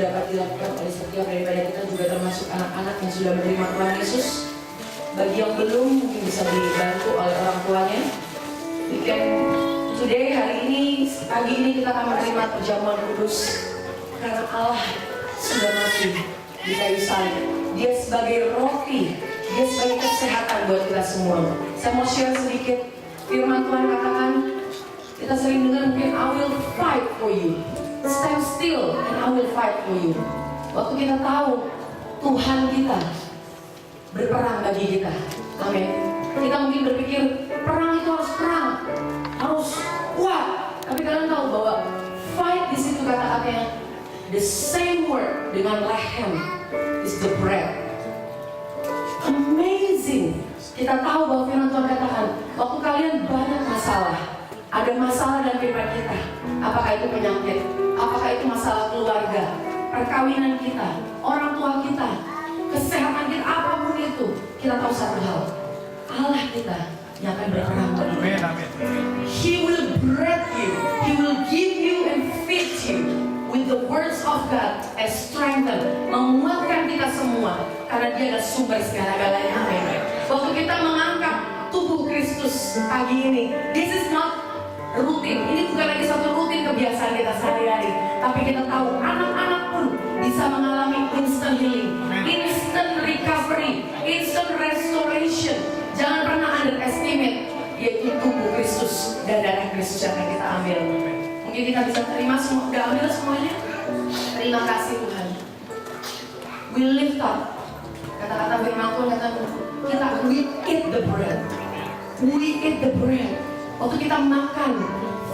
dapat dilakukan oleh setiap daripada kita, juga termasuk anak-anak yang sudah menerima Tuhan Yesus. Bagi yang belum, mungkin bisa dibantu oleh orang tuanya. Today, hari ini, pagi ini kita akan menerima perjamuan kudus karena Allah sudah mati di kayu salib. Dia sebagai roti, dia sebagai kesehatan buat kita semua. Saya mau share sedikit firman Tuhan katakan, kita sering dengar mungkin, I will fight for you, stand still and I will fight for you. Waktu kita tahu Tuhan kita berperang bagi kita, amin. Kita mungkin berpikir perang itu harus perang, harus kuat. Tapi kalian tahu bahwa fight di situ kata-katanya the same word dengan lehem is the bread. Amazing. Kita tahu bahwa firman Tuhan katakan, waktu kalian banyak masalah, ada masalah dalam kehidupan kita, apakah itu penyakit, apakah itu masalah keluarga, perkawinan kita, orang tua kita, kesehatan kita, apapun itu, kita tahu satu hal, Allah kita yang akan berperang bagi kita. He will break you, He will give you and feed you with the words of God as strengthen, menguatkan kita semua, karena Dia adalah sumber segala-galanya. Amin. Waktu kita mengangkat tubuh Kristus pagi ini, this is not rutin. Ini bukan lagi satu rutin kebiasaan kita sehari-hari, tapi kita tahu anak-anak pun bisa mengalami instant healing, instant recovery, instant restoration. Jangan pernah underestimate, yaitu tubuh Kristus dan darah Kristus yang akan kita ambil. Mungkin kita bisa terima semua, udah ambil semuanya. Terima kasih Tuhan. We lift up. Kata-kata firman Tuhan kata kita, we eat the bread. We eat the bread. Waktu kita makan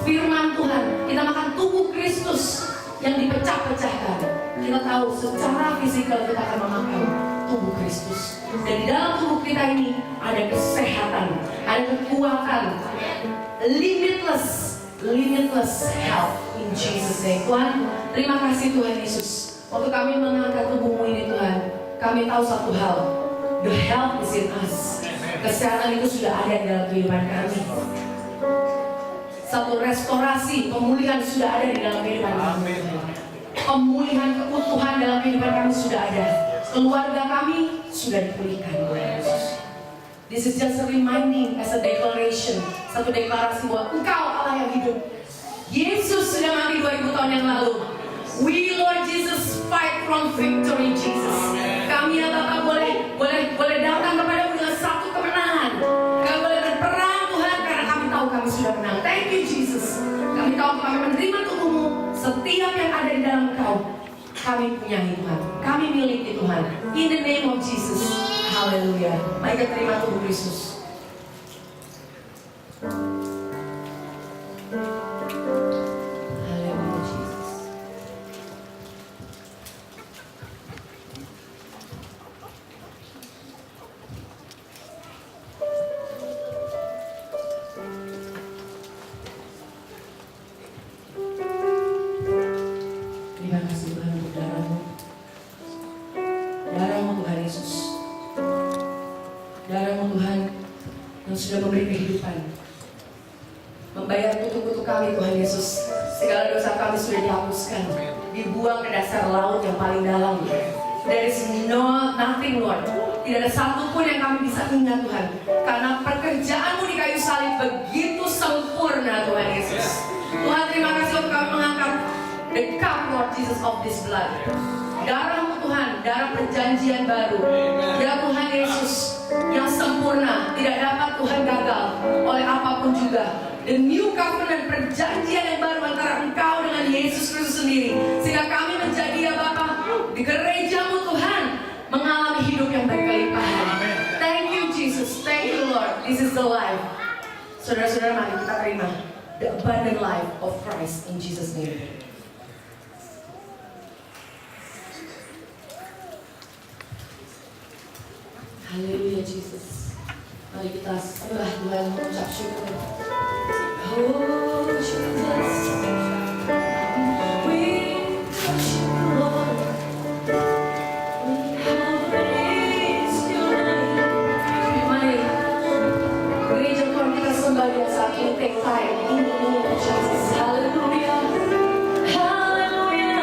firman Tuhan, kita makan tubuh Kristus yang dipecah-pecahkan, kita tahu secara fisikal kita akan memakan tubuh Kristus. Dan di dalam tubuh kita ini ada kesehatan, ada kekuatan, limitless health in Jesus name. Tuhan, terima kasih Tuhan Yesus. Waktu kami mengangkat tubuhmu ini Tuhan, kami tahu satu hal, the health is in us. Kesehatan itu sudah ada dalam kehidupan kami. Satu restorasi, pemulihan sudah ada di dalam kehidupan kami. Pemulihan keutuhan dalam kehidupan kami sudah ada. Keluarga kami sudah dipulihkan. This is just a reminding as a declaration. Satu deklarasi bahwa Engkau Allah yang hidup. Yesus sudah mati 2000 tahun yang lalu. We Lord Jesus fight from victory Jesus. Kami yang tetap boleh datang kepadamu dengan satu kemenangan. Kami boleh berperang Tuhan karena kami tahu kami sudah menang. Thank you Jesus. Kami tahu kami menerima tubuhmu. Setiap yang ada di dalam Engkau kami punya Tuhan. Kami miliki Tuhan. In the name of Jesus. Haleluya. Mari kita terima tubuh Kristus. Haleluya Jesus. Terima kasih Tuhan untuk darah-Mu. Darah-Mu Tuhan Yesus. Darah-Mu Tuhan yang sudah memberi kehidupan, membayar kutuk-kutuk kami Tuhan Yesus. Segala dosa kami sudah dihapuskan, dibuang ke dasar laut yang paling dalam. There is nothing Lord. Tidak ada satu pun yang kami bisa ingat Tuhan, karena pekerjaan-Mu di kayu salib begitu sempurna Tuhan Yesus. Tuhan terima kasih untuk kami mengangkat the cup Lord Jesus of this blood. Darah-Mu Tuhan, darah perjanjian baru. Ya Tuhan Yesus yang sempurna, tidak dapat Tuhan gagal oleh apapun juga. The new covenant, perjanjian yang baru antara Engkau dengan Yesus Kristus sendiri, sehingga kami menjadi ya Bapa di gereja-Mu Tuhan mengalami hidup yang berkelimpahan. Thank you Jesus, thank you Lord. This is the life. Saudara-saudara, mari kita terima the abundant life of Christ in Jesus name. Haleluya Jesus. Mari kita sembah Tuhan, mengucap syukur. Oh Jesus, we worship you Lord. We praise your name. Mari gereja Tuhan kita sembah Dia saat ini. Take time in the name of Jesus. Haleluya. Haleluya.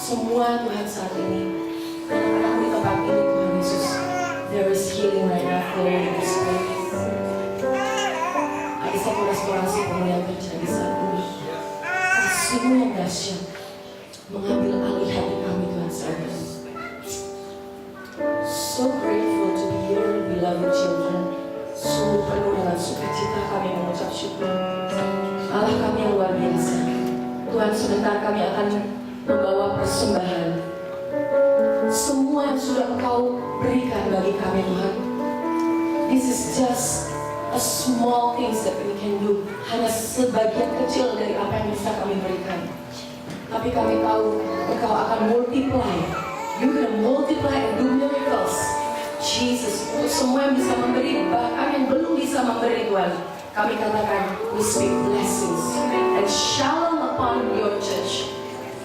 semua Tuhan saat ini. Anak-anakmu di tempat ini Tuhan Yesus. There is healing right now flowing in this place. Ada satu restorasi pemulihan terjadi saat ini. Kasih-Mu yang dahsyat mengambil alih hati kami Tuhan saat ini. So grateful to be your beloved children. Sungguh penuh dengan sukacita kami mengucap syukur. Allah kami yang luar biasa. Tuhan, sebentar kami akan membawa persembahan. Semua yang sudah Engkau berikan bagi kami Tuhan. This is just a small things that we can do. Hanya sebagian kecil dari apa yang bisa kami berikan. Tapi kami tahu Engkau akan multiply. You're gonna multiply and do miracles. Jesus, untuk semua yang bisa memberi, bahkan yang belum bisa memberi Tuhan, kami katakan, we speak blessings and shalom upon your church.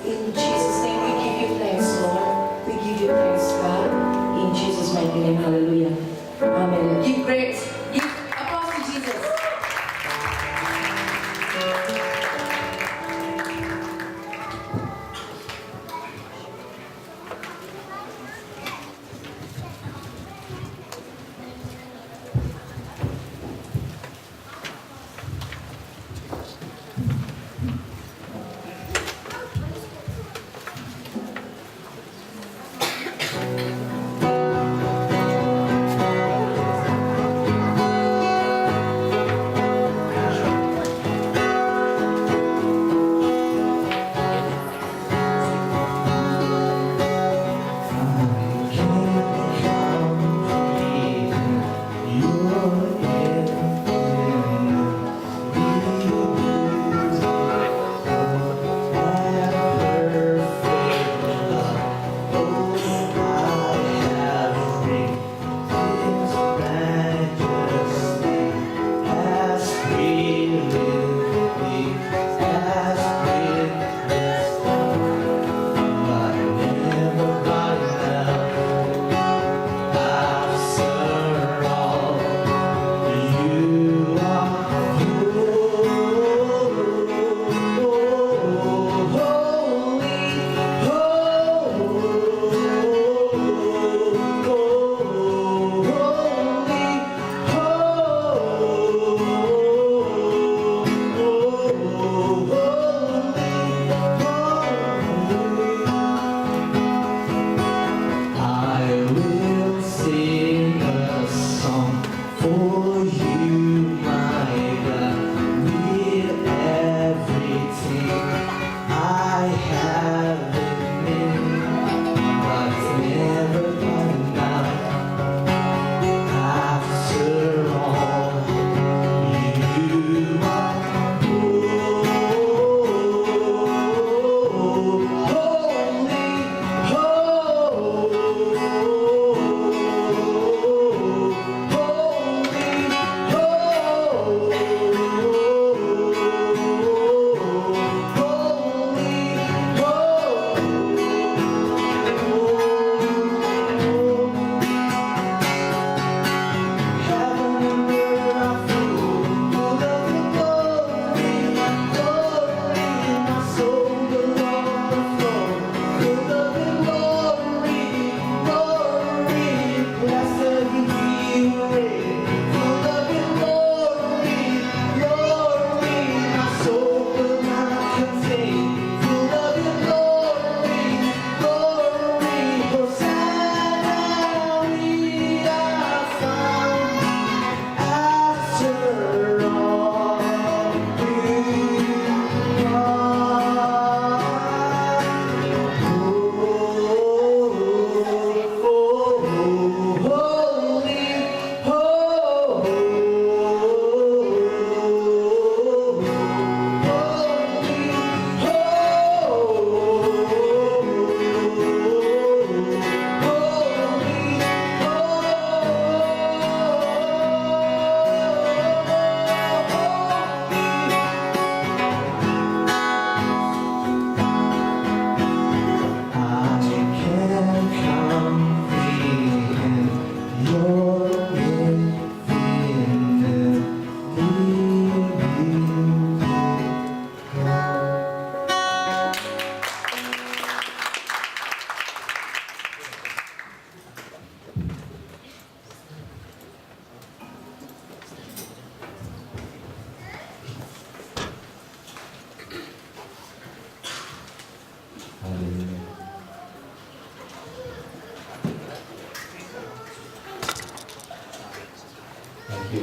In Jesus' name we give you thanks, Lord. We give you thanks, God. In Jesus' mighty name, hallelujah. Amen. Give praise. Give applause to Jesus.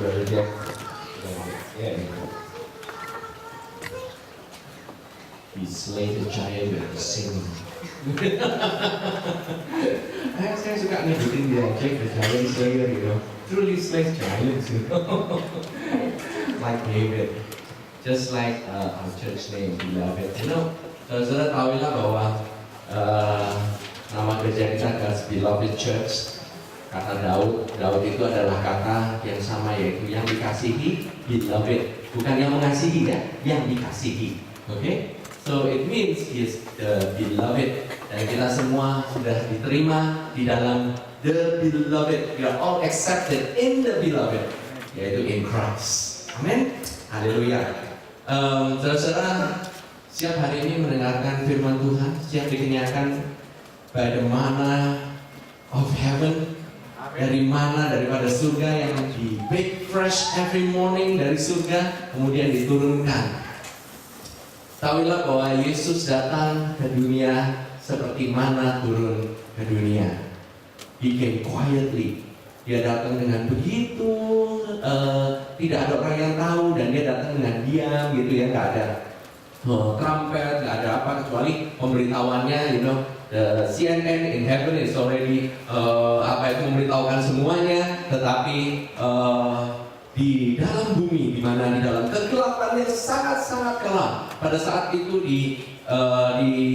Brother Jack. Yeah. He slayed the giant with singing. Saya suka ngebitin dia, Jack the Giant Slayer, you know. Truly slays giants, you know. Like David. Just like our church name, Beloved. You know, saudara tahulah bahwa nama gereja kita adalah Beloved Church. Kata Daud itu adalah kata yang sama, yaitu yang dikasihi, Beloved. Bukan yang mengasihi ya, yang dikasihi. Okay? So it means he is the Beloved. Dan kita semua sudah diterima di dalam the Beloved. We are all accepted in the Beloved, yaitu in Christ. Amin. Haleluya. Saudara, siap hari ini mendengarkan firman Tuhan, siap dikenyangkan by the manna of heaven, dari mana, daripada surga yang di bake fresh every morning dari surga, kemudian diturunkan. Tahuilah bahwa Yesus datang ke dunia seperti mana turun ke dunia. He came quietly. Dia datang dengan begitu tidak ada orang yang tahu, dan dia datang dengan diam gitu ya, nggak ada trumpet, nggak ada apa, kecuali pemberitahuannya, you know, the CNN in heaven is already memberitahukan semuanya, tetapi di dalam bumi, di mana di dalam kegelapannya sangat-sangat gelap. Pada saat itu di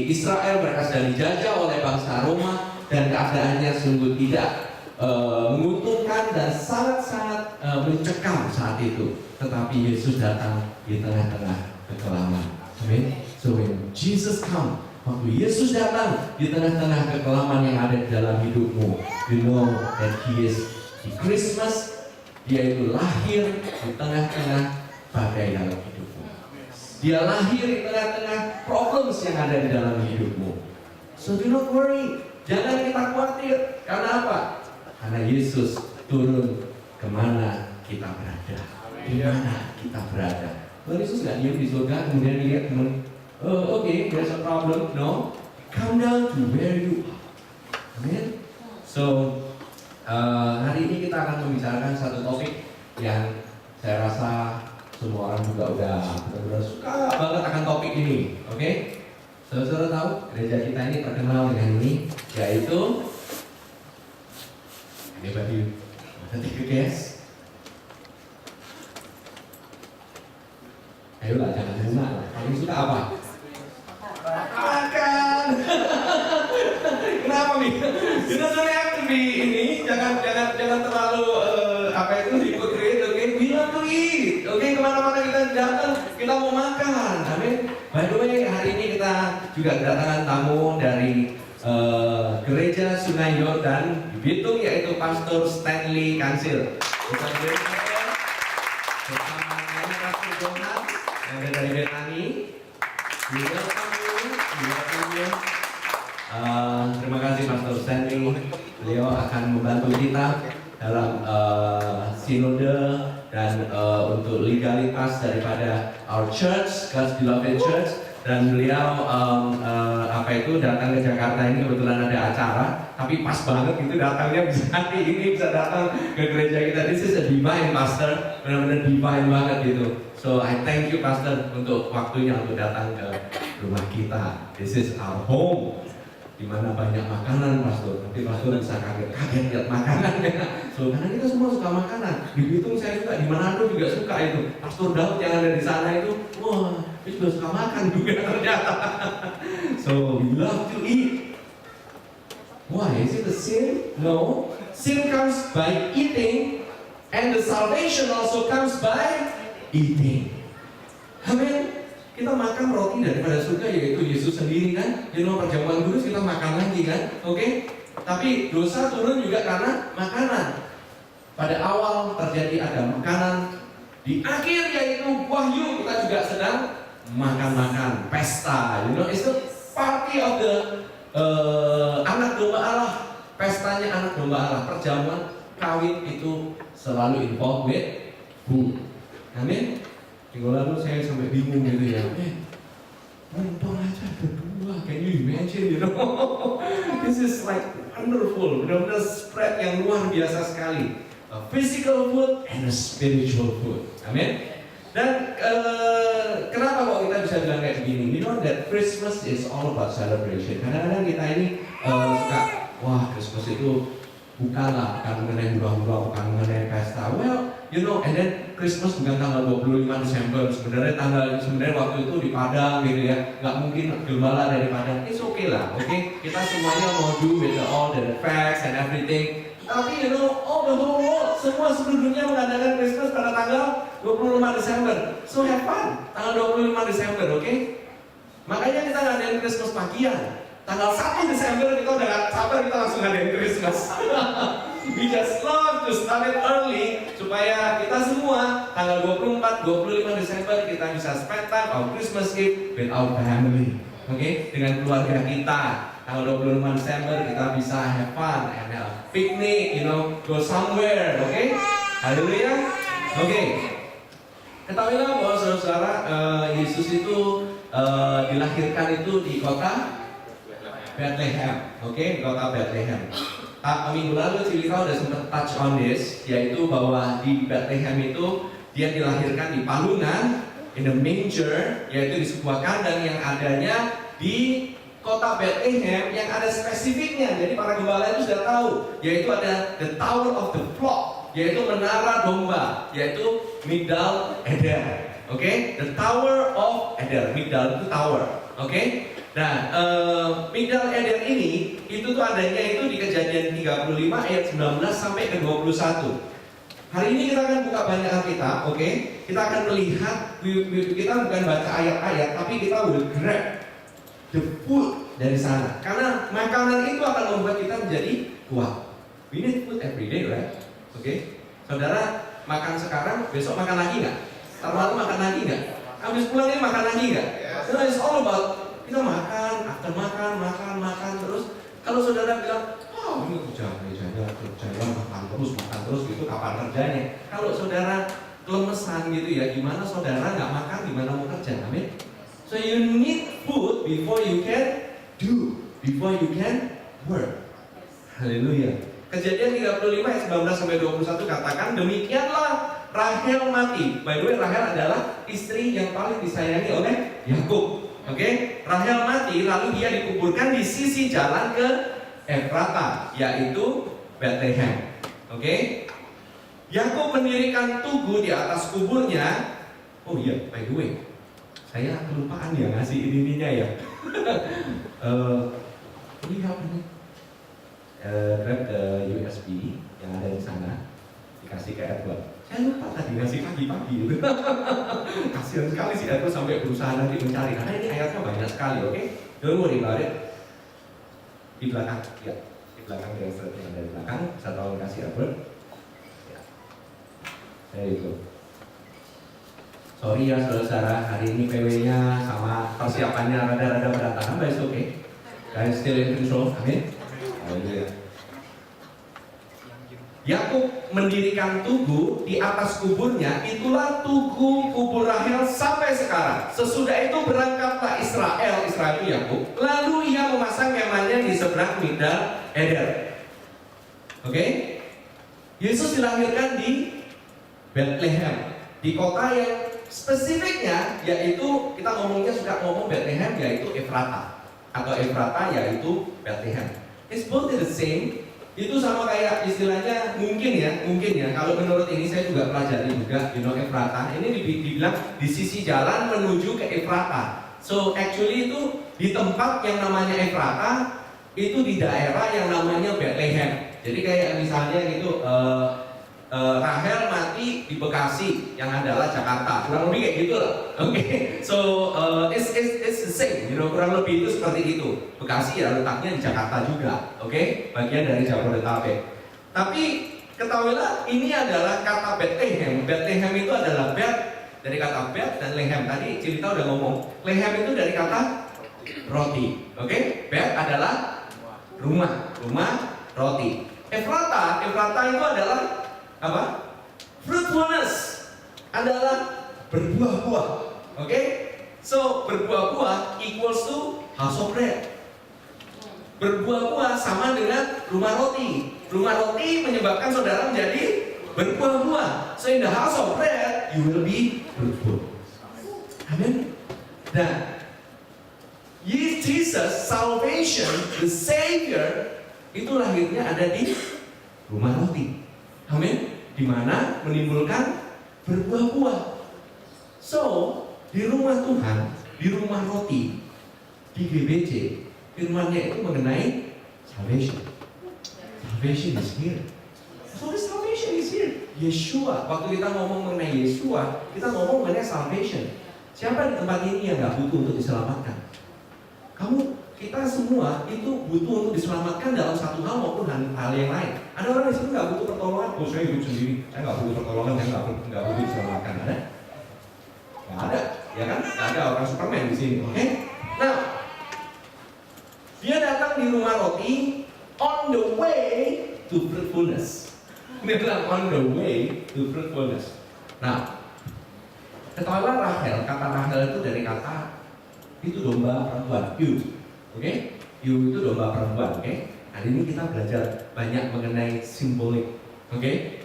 Israel mereka sedang dijajah oleh bangsa Roma, dan keadaannya sungguh tidak menguntungkan dan sangat-sangat mencekam saat itu. Tetapi Yesus datang di tengah-tengah kekelaman. Amin. So when Jesus come, waktu Yesus datang di tengah-tengah kekelaman yang ada di dalam hidupmu, you know that He is di Christmas. Dia itu lahir di tengah-tengah badai dalam hidupmu. Dia lahir di tengah-tengah problems yang ada di dalam hidupmu. So do not worry. Jangan kita khawatir. Karena apa? Karena Yesus turun kemana kita berada. Di mana kita berada. Well, Yesus nggak diam di surga, kemudian lihat teman, okay, there's a problem. No, come down to where you are. Amen. So hari ini kita akan membicarakan satu topik yang saya rasa semua orang juga udah benar-benar suka banget akan topik ini. Oke? Saudara tahu gereja kita ini terkenal dengan ini, yaitu everybody take a guess. Ayolah, jangan bunga lah. Paling suka apa? Makan. Kenapa nih? You don't have to be ini. Jangan terlalu hypocrite. Oke, we want to eat. Oke, kemana-mana kita datang, kita mau makan. Amin. By the way, hari ini kita juga kedatangan tamu dari Gereja Sungai Yordan di Bitung, yaitu Pastor Stanley Kansil. Kita bersama Pastor Johan yang dari Betani. Terima kasih Pastor Stanley. Beliau akan membantu kita dalam sinode dan untuk legalitas daripada our church, God's Beloved Church. Dan beliau datang ke Jakarta ini, kebetulan ada acara, tapi pas banget itu datangnya bisa hari ini, bisa datang ke gereja kita. This is a divine pastor, benar-benar divine banget gitu. So I thank you Pastor untuk waktunya untuk datang ke rumah kita. This is our home, di mana banyak makanan Pastor. Nanti Pastor bisa kaget lihat makanannya. So karena kita semua suka makanan. Di Bitung saya suka, di Manado juga suka itu. Pastor Daud yang ada di sana itu, wah, dia juga suka makan juga ternyata. So we love to eat. Why? Is it a sin? No. Sin comes by eating, and the salvation also comes by eating. Amin. Kita makan roti daripada surga, yaitu Yesus sendiri kan. You know, perjamuan kudus kita makan lagi kan. Oke? Tapi dosa turun juga karena makanan. Pada awal terjadi ada makanan, di akhir yaitu Wahyu kita juga sedang makan-makan, pesta. You know, it's the party of the anak domba Allah. Pestanya anak domba Allah. Perjamuan kawin itu selalu involved with food. Amin. Minggu lalu saya sampai bingung gitu ya. Untung aja ada dua. Can you imagine, you know? This is like wonderful. Benar-benar spread yang luar biasa sekali. a physical food and a spiritual food. Amin. Dan kenapa kok kita bisa bilang kayak begini? You know that Christmas is all about celebration. Kadang-kadang kita ini suka, wah Christmas itu bukanlah mengenai hura-hura, bukan mengenai pesta. Well, you know, and then Christmas bukan tanggal 25 Desember. Sebenarnya waktu itu di Padang gitu ya. Nggak mungkin gembala dari Padang. It's okay lah, oke? Kita semuanya mau do with all the facts and everything. Tapi you know, all the whole world, semua seluruh dunia mengadakan Christmas pada tanggal 25 Desember. So have fun, tanggal 25 Desember, oke? Makanya kita ngadain Christmas pagian. Tanggal 1 Desember kita udah gak sabar, kita langsung ngadain Christmas. We just love to start it early supaya kita semua tanggal 24, 25 Desember kita bisa spend time our Christmas Eve with our family, oke? Dengan keluarga kita. Tanggal 25 Desember kita bisa have fun and picnic, you know, go somewhere, oke? Haleluya, oke? Ketahuilah bahwa saudara-saudara, Yesus itu dilahirkan itu di kota Bethlehem, oke? Kota Bethlehem. Minggu lalu Cilika udah sempat touch on this, yaitu bahwa di Bethlehem itu dia dilahirkan di palungan, in the manger, yaitu di sebuah kandang yang adanya di kota Bethlehem yang ada spesifiknya. Jadi para gembala itu sudah tahu, yaitu ada the Tower of the Flock, yaitu menara domba, yaitu Migdal Eder. Oke, the Tower of Eder, Migdal itu tower. Oke, nah Migdal Eder ini itu tuh adanya itu di Kejadian 35 ayat 19 sampai ke 21. Hari ini kita akan buka banyak Alkitab, oke? Kita akan melihat, kita bukan baca ayat-ayat, tapi kita will grab the food dari sana. Karena makanan itu akan membuat kita menjadi kuat. We need food every day, right? Oke? Saudara makan sekarang, besok makan lagi nggak? Ntar malam makan lagi nggak? Habis pulang ini makan lagi nggak? So it's all about kita makan, after makan terus. Kalau saudara bilang, oh ini kerja, makan terus gitu, kapan kerjanya? Kalau saudara kelemesan gitu ya, gimana saudara nggak makan, gimana mau kerja? Amin. So you need food before you can do, before you can work. Haleluya. Kejadian 35 ayat 19 sampai 21 katakan, demikianlah Rahel mati. By the way, Rahel adalah istri yang paling disayangi oleh Yakub. Oke, Rahel mati, lalu dia dikuburkan di sisi jalan ke Efrata, yaitu Bethlehem. Oke, Yakub mendirikan tugu di atas kuburnya. Oh iya, by the way, saya kelupaan ya ngasih ininya ya. Ini apa nih? Grab the USB yang ada di sana, dikasih ke Edward. Saya lupa tadi ngasih pagi-pagi. Kasihan sekali si Edward sampai berusaha nanti mencari. Karena ini ayatnya banyak sekali, oke? Don't worry about it. Di belakang, ya, di belakang yang ada di belakang. Saya tolong kasih Edward. Ya, there you go. Sorry ya saudara, hari ini PW-nya sama persiapannya rada-rada berantakan, but it's okay. Guys still in control, amin. Yakub mendirikan tugu di atas kuburnya, itulah tugu kubur Rahel sampai sekarang. Sesudah itu berangkatlah Israel itu Yakub, lalu ia memasang kemahnya di seberang Migdal Eder. Oke? Yesus dilahirkan di Bethlehem, di kota yang spesifiknya yaitu kita ngomongnya suka ngomong Bethlehem yaitu Efrata, atau Efrata yaitu Bethlehem. It's both the same. Itu sama kayak istilahnya mungkin ya. Kalau menurut ini saya juga pelajari juga, Efrata. Ini dibilang di sisi jalan menuju ke Efrata. So actually itu di tempat yang namanya Efrata, itu di daerah yang namanya Bethlehem. Jadi kayak misalnya gitu, Rahel mati di Bekasi yang adalah Jakarta, kurang lebih kayak gitu lah. Oke, so it's the same, kurang lebih itu seperti itu. Bekasi ya letaknya di Jakarta juga, oke, bagian dari Jabodetabek. Tapi ketahuilah ini adalah kata Bethlehem. Bethlehem itu adalah Beth dari kata Beth dan Lehem. Tadi cerita udah ngomong, Lehem itu dari kata roti, oke. Beth adalah rumah roti. Efrata itu adalah apa? Fruitfulness, adalah berbuah-buah. Oke? So berbuah-buah equals to house of bread. Berbuah-buah sama dengan rumah roti. Rumah roti menyebabkan saudara menjadi berbuah-buah. So in the house of bread, you will be fruitful. Amin. Nah, Jesus, salvation, the Savior, itu lahirnya ada di rumah roti. Amin. Di mana menimbulkan berbuah-buah. So, di rumah Tuhan, di rumah roti, di GBC, firman-Nya itu mengenai salvation. Salvation is here. So the salvation is here. Yeshua. Waktu kita ngomong mengenai Yeshua, kita ngomong mengenai salvation. Siapa di tempat ini yang nggak butuh untuk diselamatkan? Kita semua itu butuh untuk diselamatkan dalam satu hal maupun hal yang lain. Ada orang di sini nggak butuh pertolongan. Oh, saya hidup sendiri, saya nggak butuh pertolongan, saya nggak butuh diselamatkan. Ada? Nggak ada, ya kan? Nggak ada orang Superman di sini. Oke? Nah, dia datang di rumah roti on the way to fruitfulness. Dia bilang on the way to fruitfulness. Nah, ketahuilah Rahel, kata Rahel itu dari kata itu domba perempuan, ewe. Oke? Ewe itu domba perempuan, oke? Hari ini kita belajar banyak mengenai simbolik. Oke?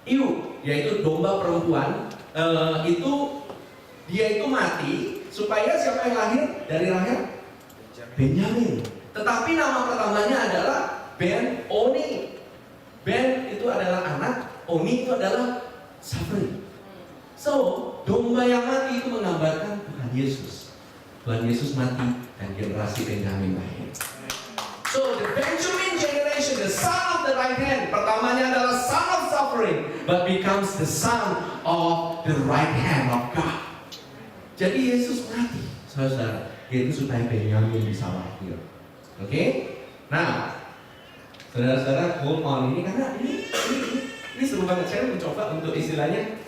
Ewe, yaitu domba perempuan, itu dia itu mati supaya siapa yang lahir dari Rahel? Benyamin. Tetapi nama pertamanya adalah Ben-Oni. Ben itu adalah anak, Oni itu adalah suffering. So, domba yang mati itu menggambarkan Tuhan Yesus. Tuhan Yesus mati dan generasi Benjamin lahir. So, the Benjamin generation, the son of the right hand, pertamanya adalah son of suffering, but becomes the son of the right hand of God. Jadi Yesus mati, saudara, yaitu supaya Benjamin bisa lahir. Oke? Nah, saudara-saudara, hold on ini karena ini seru banget. Saya mencoba untuk istilahnya,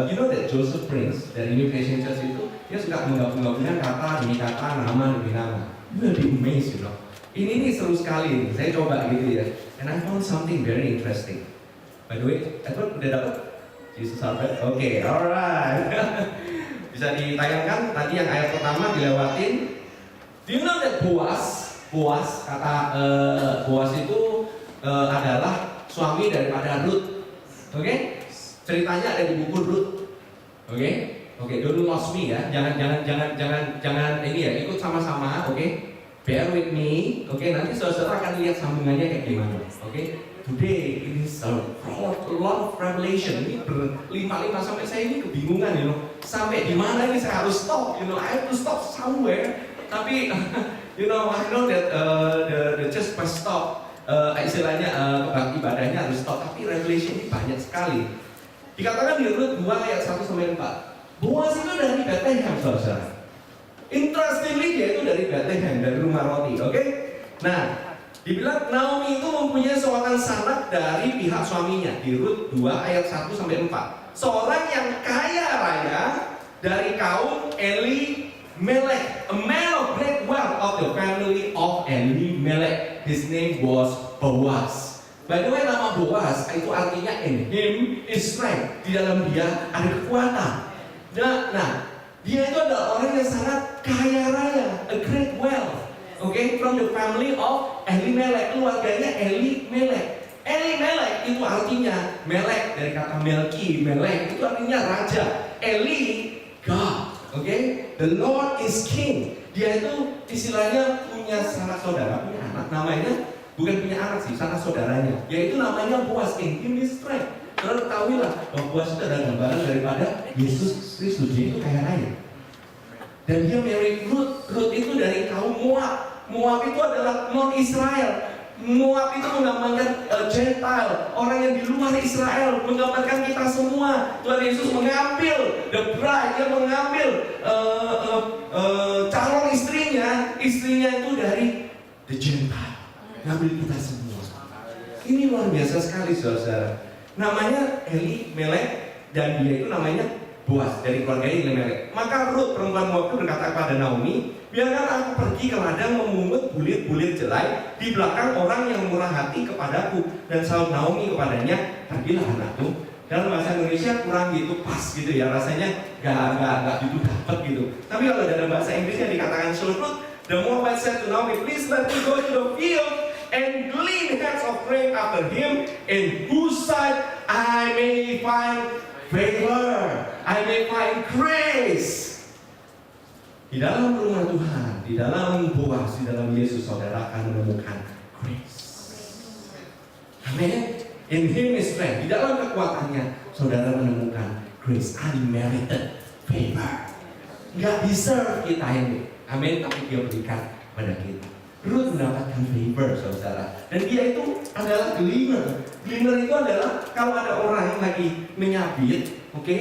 you know that Joseph Prince dari New Creation Church itu dia suka menggabung-gabungkan kata demi kata, nama demi nama. You will be amazed, you know. Ini seru sekali. Saya coba gitu ya. And I found something very interesting. By the way, Edward udah dapat Jesus Albert? Oke, alright. Bisa ditayangkan. Tadi yang ayat pertama dilewatin. Do you know that Boaz kata Boaz itu adalah suami daripada Ruth. Oke? Ceritanya ada di buku Ruth. Oke, don't lost me ya. Jangan ini ya, ikut sama-sama, oke? Bear with me, oke? Nanti saudara akan lihat sambungannya kayak gimana, oke? Today it is a lot of revelation. Ini berlima-lima sampai saya ini kebingungan, you know. Sampai di mana ini saya harus stop, you know. I have to stop somewhere. Tapi, you know, I know that the church must stop. Istilahnya ibadahnya harus stop. Tapi revelation ini banyak sekali. Dikatakan di Rut 2 ayat 1-4. Boaz itu dari Bethlehem, saudara. Interestingly dia itu dari Bethlehem, dari rumah roti, oke? Nah, dibilang Naomi itu mempunyai seorang sanak dari pihak suaminya. Di Rut 2 ayat 1-4. Seorang yang kaya raya dari kaum Elimelech, a man of great wealth of the family of Elimelech. His name was Boaz. By the way, nama Boaz itu artinya in him is strength. Di dalam dia ada kekuatan. Nah, dia itu adalah orang yang sangat kaya raya, a great wealth. Okay, from the family of Elimelech, keluarganya Elimelech. Elimelech itu artinya Melek, dari kata Melki, Melek itu artinya raja. Eli, God. Okay, the Lord is King. Dia itu istilahnya punya sanak saudara, punya anak, namanya bukan punya anak sih, sanak saudaranya, yaitu namanya Boaz. In him is strength. Terus ketahuilah bahwa Boaz itu adalah gambaran daripada Yesus Kristus. Dia itu kaya raya. Dan dia marry Ruth. Ruth itu dari kaum Moab. Moab itu adalah non-Israel. Moab itu menggambarkan Gentile, orang yang di luar Israel, menggambarkan kita semua. Tuhan Yesus mengambil the bride, dia mengambil calon istrinya itu dari the Gentile, ngambil kita semua. Ini luar biasa sekali, saudara. Namanya Elimelech dan dia itu namanya Boaz, dari keluarga Elimelech. Maka Ruth perempuan Moab itu berkata kepada Naomi, biarkan aku pergi ke ladang memungut bulir-bulir jelai di belakang orang yang murah hati kepadaku. Dan sahut Naomi kepadanya, pergilah anakku. Dalam bahasa Indonesia kurang gitu pas gitu ya, rasanya gak gitu dapat gitu. Tapi kalau dalam bahasa Inggrisnya dikatakan, so Ruth, the Moabite said to Naomi, please let me go to the field and glean heads of grain after him, in whose sight I may find favor, I may find grace. Di dalam rumah Tuhan, di dalam Boaz, di dalam Yesus, saudara akan menemukan grace. Amin. In him is strength. Di dalam kekuatannya, saudara menemukan grace, unmerited favor. Gak deserve kita ini. Amin. Tapi dia berikan pada kita. Ruth mendapatkan favor, saudara. Dan dia itu adalah gleaner. Gleaner itu adalah kalau ada orang yang lagi menyabit, oke,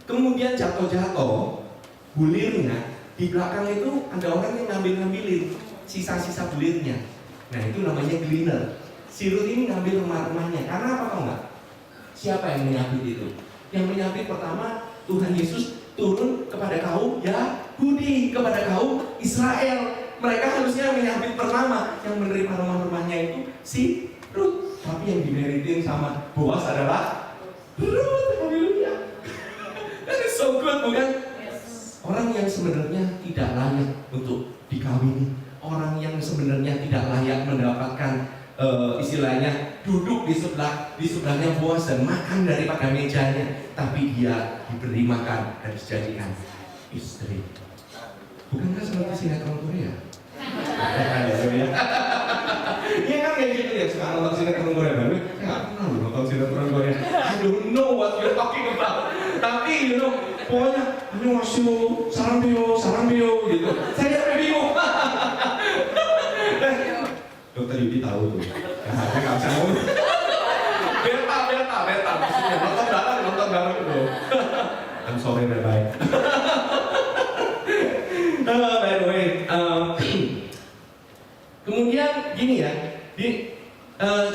kemudian jatuh-jatuh, bulirnya di belakang itu ada orang yang ngambilin sisa-sisa bulirnya. Nah itu namanya gleaner. Si Ruth ini ngambil remah-remahnya. Karena apa tau nggak? Siapa yang menyabit itu? Yang menyabit pertama Tuhan Yesus turun kepada kaum Yahudi, kepada kaum Israel. Mereka harusnya menyambut pertama. Yang menerima rumah-rumahnya itu si Ruth. Tapi yang dimeritin sama Boaz adalah Ruth. Haleluya. That is so good, bukan? Orang yang sebenarnya tidak layak untuk dikawini, orang yang sebenarnya tidak layak mendapatkan istilahnya duduk di sebelahnya Boaz dan makan daripada mejanya, tapi dia diberi makan dan dijadikan istri. Bukankah seperti sinetron Korea? Iya kan kayak gitu ya, sekarang nonton sinetron Korea baru. Saya nggak pernah nonton sinetron Korea. I don't know what you're talking about. Tapi pokoknya annyeonghaseyo, sarangbyo gitu. Saya bingung. Dokter Yudi tahu tuh. Saya nggak bisa ngomong. Beta. Maksudnya nonton bareng itu. I'm sorry, bye. By the way, kemudian gini ya,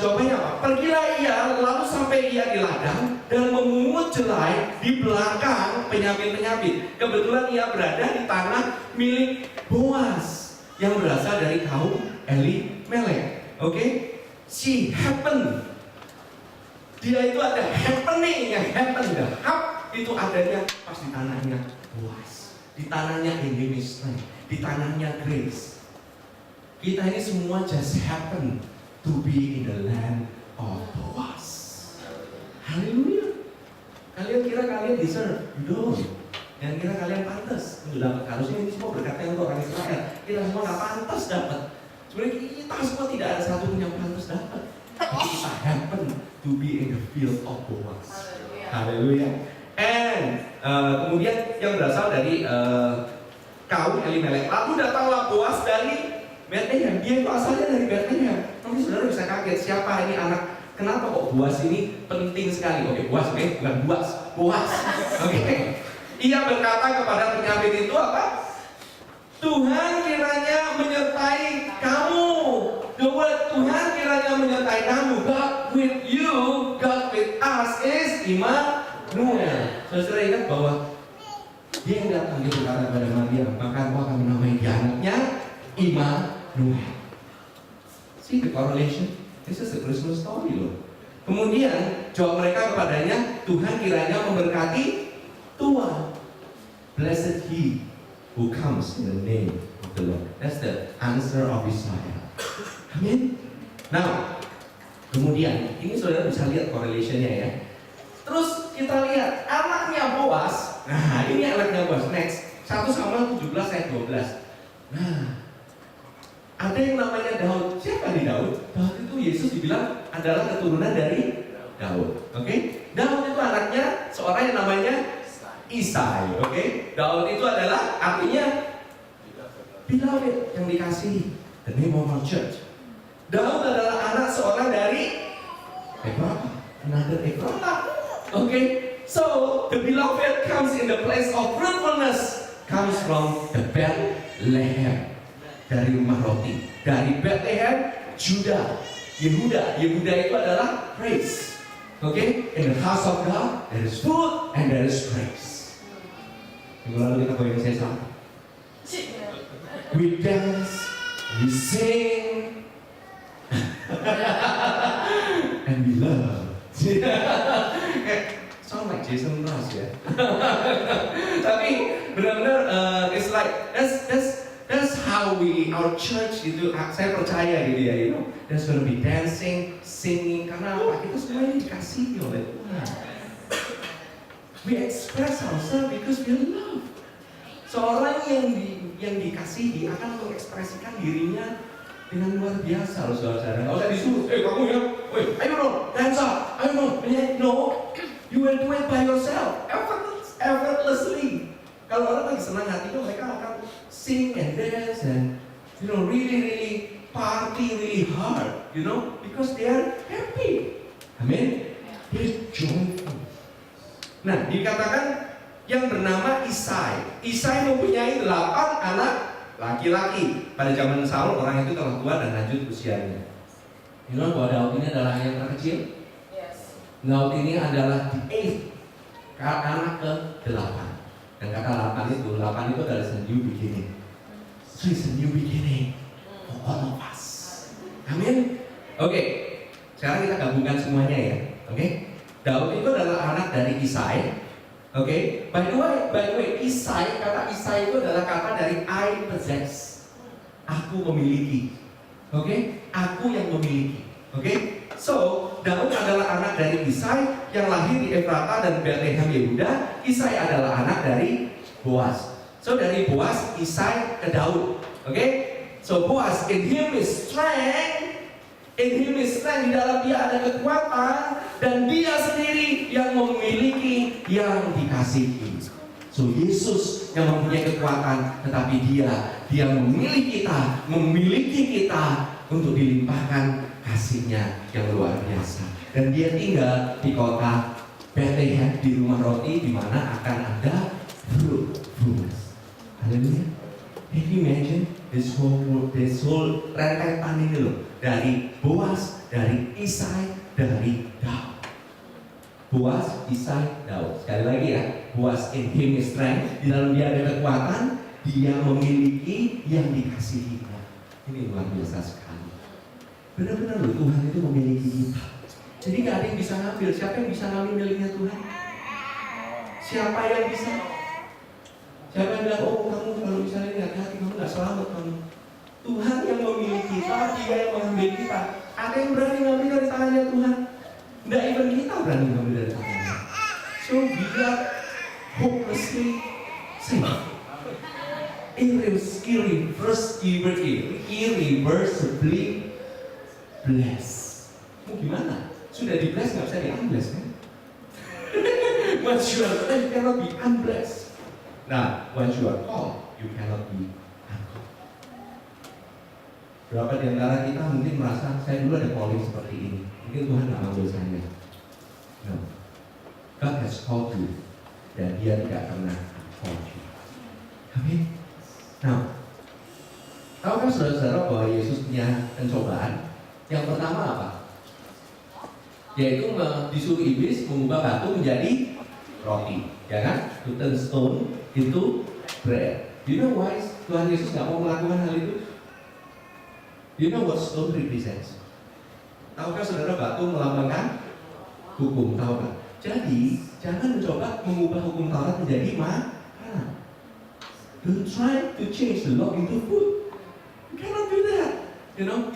jawabannya apa? Pergilah ia, lalu sampai ia di ladang dan memungut jelai di belakang penyabit-penyabit. Kebetulan ia berada di tanah milik Boaz yang berasal dari kaum Elimelek. Oke? She happened. Dia itu ada happening, yang happen dan hap itu adanya pas di tanahnya Boaz. Di tanahnya Indonesia, di tanahnya grace. Kita ini semua just happen to be in the land of Boaz. Haleluya. Kalian kira kalian deserve? You don't. Yang kira kalian pantas untuk dapat. Harusnya ini semua berkatnya untuk orang Israel. Kita semua nggak pantas dapat. Sebenarnya kita semua tidak ada satu pun yang pantas dapat. Tapi kita happen to be in the field of Boaz. Haleluya. And kemudian yang berasal dari kaum Elimelek. Lalu datanglah Boaz dari Bethlehem. Dia itu asalnya dari Bethlehem. Nanti saudara bisa kaget siapa ini anak. Kenapa kok Boaz ini penting sekali? Oke, Boaz, bukan Boaz. Oke. Ia berkata kepada penyabit itu apa? Tuhan kiranya menyertai kamu. The word Tuhan kiranya menyertai kamu. God with you, God with us is Immanuel. Saudara ingat bahwa dia yang datang dia berkata kepada Maria, maka aku akan menamai dia anaknya Immanuel. See the correlation? This is a Christmas story loh. Kemudian jawab mereka kepadanya, Tuhan kiranya memberkati Tuhan. Blessed he who comes in the name of the Lord. That's the answer of Israel. Amin. Nah, kemudian ini saudara bisa lihat correlationnya ya. Terus kita lihat anaknya Boaz. Nah, ini anaknya Boaz. Next, 1 Samuel 17 ayat 12. Nah, ada yang namanya Daud. Siapa nih Daud? Daud itu Yesus dibilang adalah keturunan dari Daud. Oke? Daud itu anaknya seorang yang namanya Isai. Oke? Daud itu adalah artinya beloved, yang dikasihi. The name of our church. Daud adalah anak seorang dari Efrata. Another Efrata. Okay, so the beloved comes in the place of fruitfulness, comes from the Bethlehem, dari rumah roti, dari Bethlehem, Judah, Yehuda. Yehuda itu adalah praise. Okay, in the house of God there is food and there is praise. Minggu lalu kita goyang sesam. We dance, we sing, and we love. Sound like Jason Mraz ya. Tapi benar-benar it's like that's how our church itu, saya percaya gitu ya, there's gonna be dancing, singing, karena apa? Kita semua ini dikasihi oleh Tuhan. We express ourselves because we are loved. Seorang yang dikasihi akan mengekspresikan dirinya dengan luar biasa loh saudara. Nggak usah disuruh, kamu ya, ayo dong, dance up, ayo dong. No, you will do it by yourself, effortlessly. Kalau orang lagi senang hatinya, mereka akan sing and dance and really party really hard, because they are happy. Amin. They're joyful. Nah, dikatakan yang bernama Isai. Isai mempunyai 8 anak laki-laki. Pada zaman Saul orang itu telah tua dan lanjut usianya. Bahwa Daud ini adalah yang terkecil. Yes. Daud ini adalah the 8th, anak ke-8. Dan kata 8 itu adalah a new beginning. So it's a new beginning for all of us. Amin. Oke. Sekarang kita gabungkan semuanya ya. Oke. Daud itu adalah anak dari Isai. Oke. By the way, Isai, kata Isai itu adalah kata dari I possess. Aku memiliki. Oke. Aku yang memiliki. Oke. So, Daud adalah anak dari Isai yang lahir di Efrata dan Bethlehem Yehuda. Isai adalah anak dari Boaz. So, dari Boaz, Isai ke Daud. Oke. So, Boaz, in him is strength. In him is strength. Di dalam dia ada kekuatan. Dan dia sendiri yang memiliki, yang dikasihi. So, Yesus yang mempunyai kekuatan. Tetapi dia memiliki kita untuk dilimpahkan kasihnya yang luar biasa. Dan dia tinggal di kota Bethlehem, di rumah roti di mana akan ada fruitfulness. Haleluya. Can you imagine this whole rentetan ini loh, dari Boaz, dari Isai, dari Daud. Boaz, Isai, Daud. Sekali lagi ya, Boaz in him is strength. Di dalam dia ada kekuatan, dia memiliki yang dikasihinya. Ini luar biasa sekali. Benar-benar loh, Tuhan itu memiliki kita. Jadi gak ada yang bisa ngambil. Siapa yang bisa ngambil miliknya Tuhan? Siapa yang bisa? Siapa yang bilang, oh kamu kalau misalnya ini hati-hati, kamu gak selamat kamu. Tuhan yang memiliki kita, dia yang mengambil kita. Ada yang berani ngambil dari tangannya Tuhan? Nggak even kita berani ngambil dari tangannya. So we are hopelessly safe. Irreversibly blessed. Mau gimana? Sudah di bless nggak bisa di unbless kan? Once you are blessed, you cannot be unblessed. Nah, once you are called, you cannot be uncalled. Berapa di antara kita mungkin merasa saya dulu ada calling seperti ini, mungkin Tuhan nggak manggil saya. No, God has called you, dan Dia tidak pernah called you. Amin. Nah, tahukah saudara-saudara bahwa Yesus punya pencobaan? Yang pertama apa? Yaitu disuruh iblis mengubah batu menjadi roti, ya kan? To turn stone into bread. Do you know why Tuhan Yesus nggak mau melakukan hal itu? Do you know what stone represents? Tahukah saudara batu melambangkan hukum Taurat? Jadi jangan mencoba mengubah hukum Taurat menjadi makanan. Don't try to change the law into food. You cannot do that.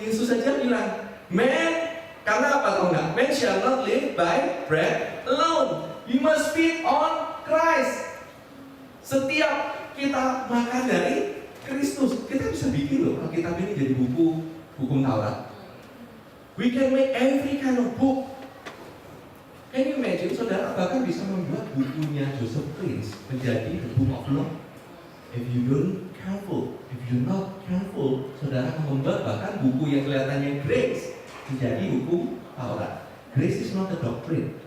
Yesus saja bilang, man, karena apa tau nggak? Man shall not live by bread alone. You must feed on Christ. Setiap kita makan dari Kristus, kita bisa bikin loh Alkitab ini jadi buku hukum Taurat. We can make every kind of book. Can you imagine, saudara bahkan bisa membuat bukunya Joseph Prince menjadi the book of law. If you're not careful, saudara akan membuat bahkan buku yang kelihatannya grace menjadi hukum Taurat. Grace is not a doctrine.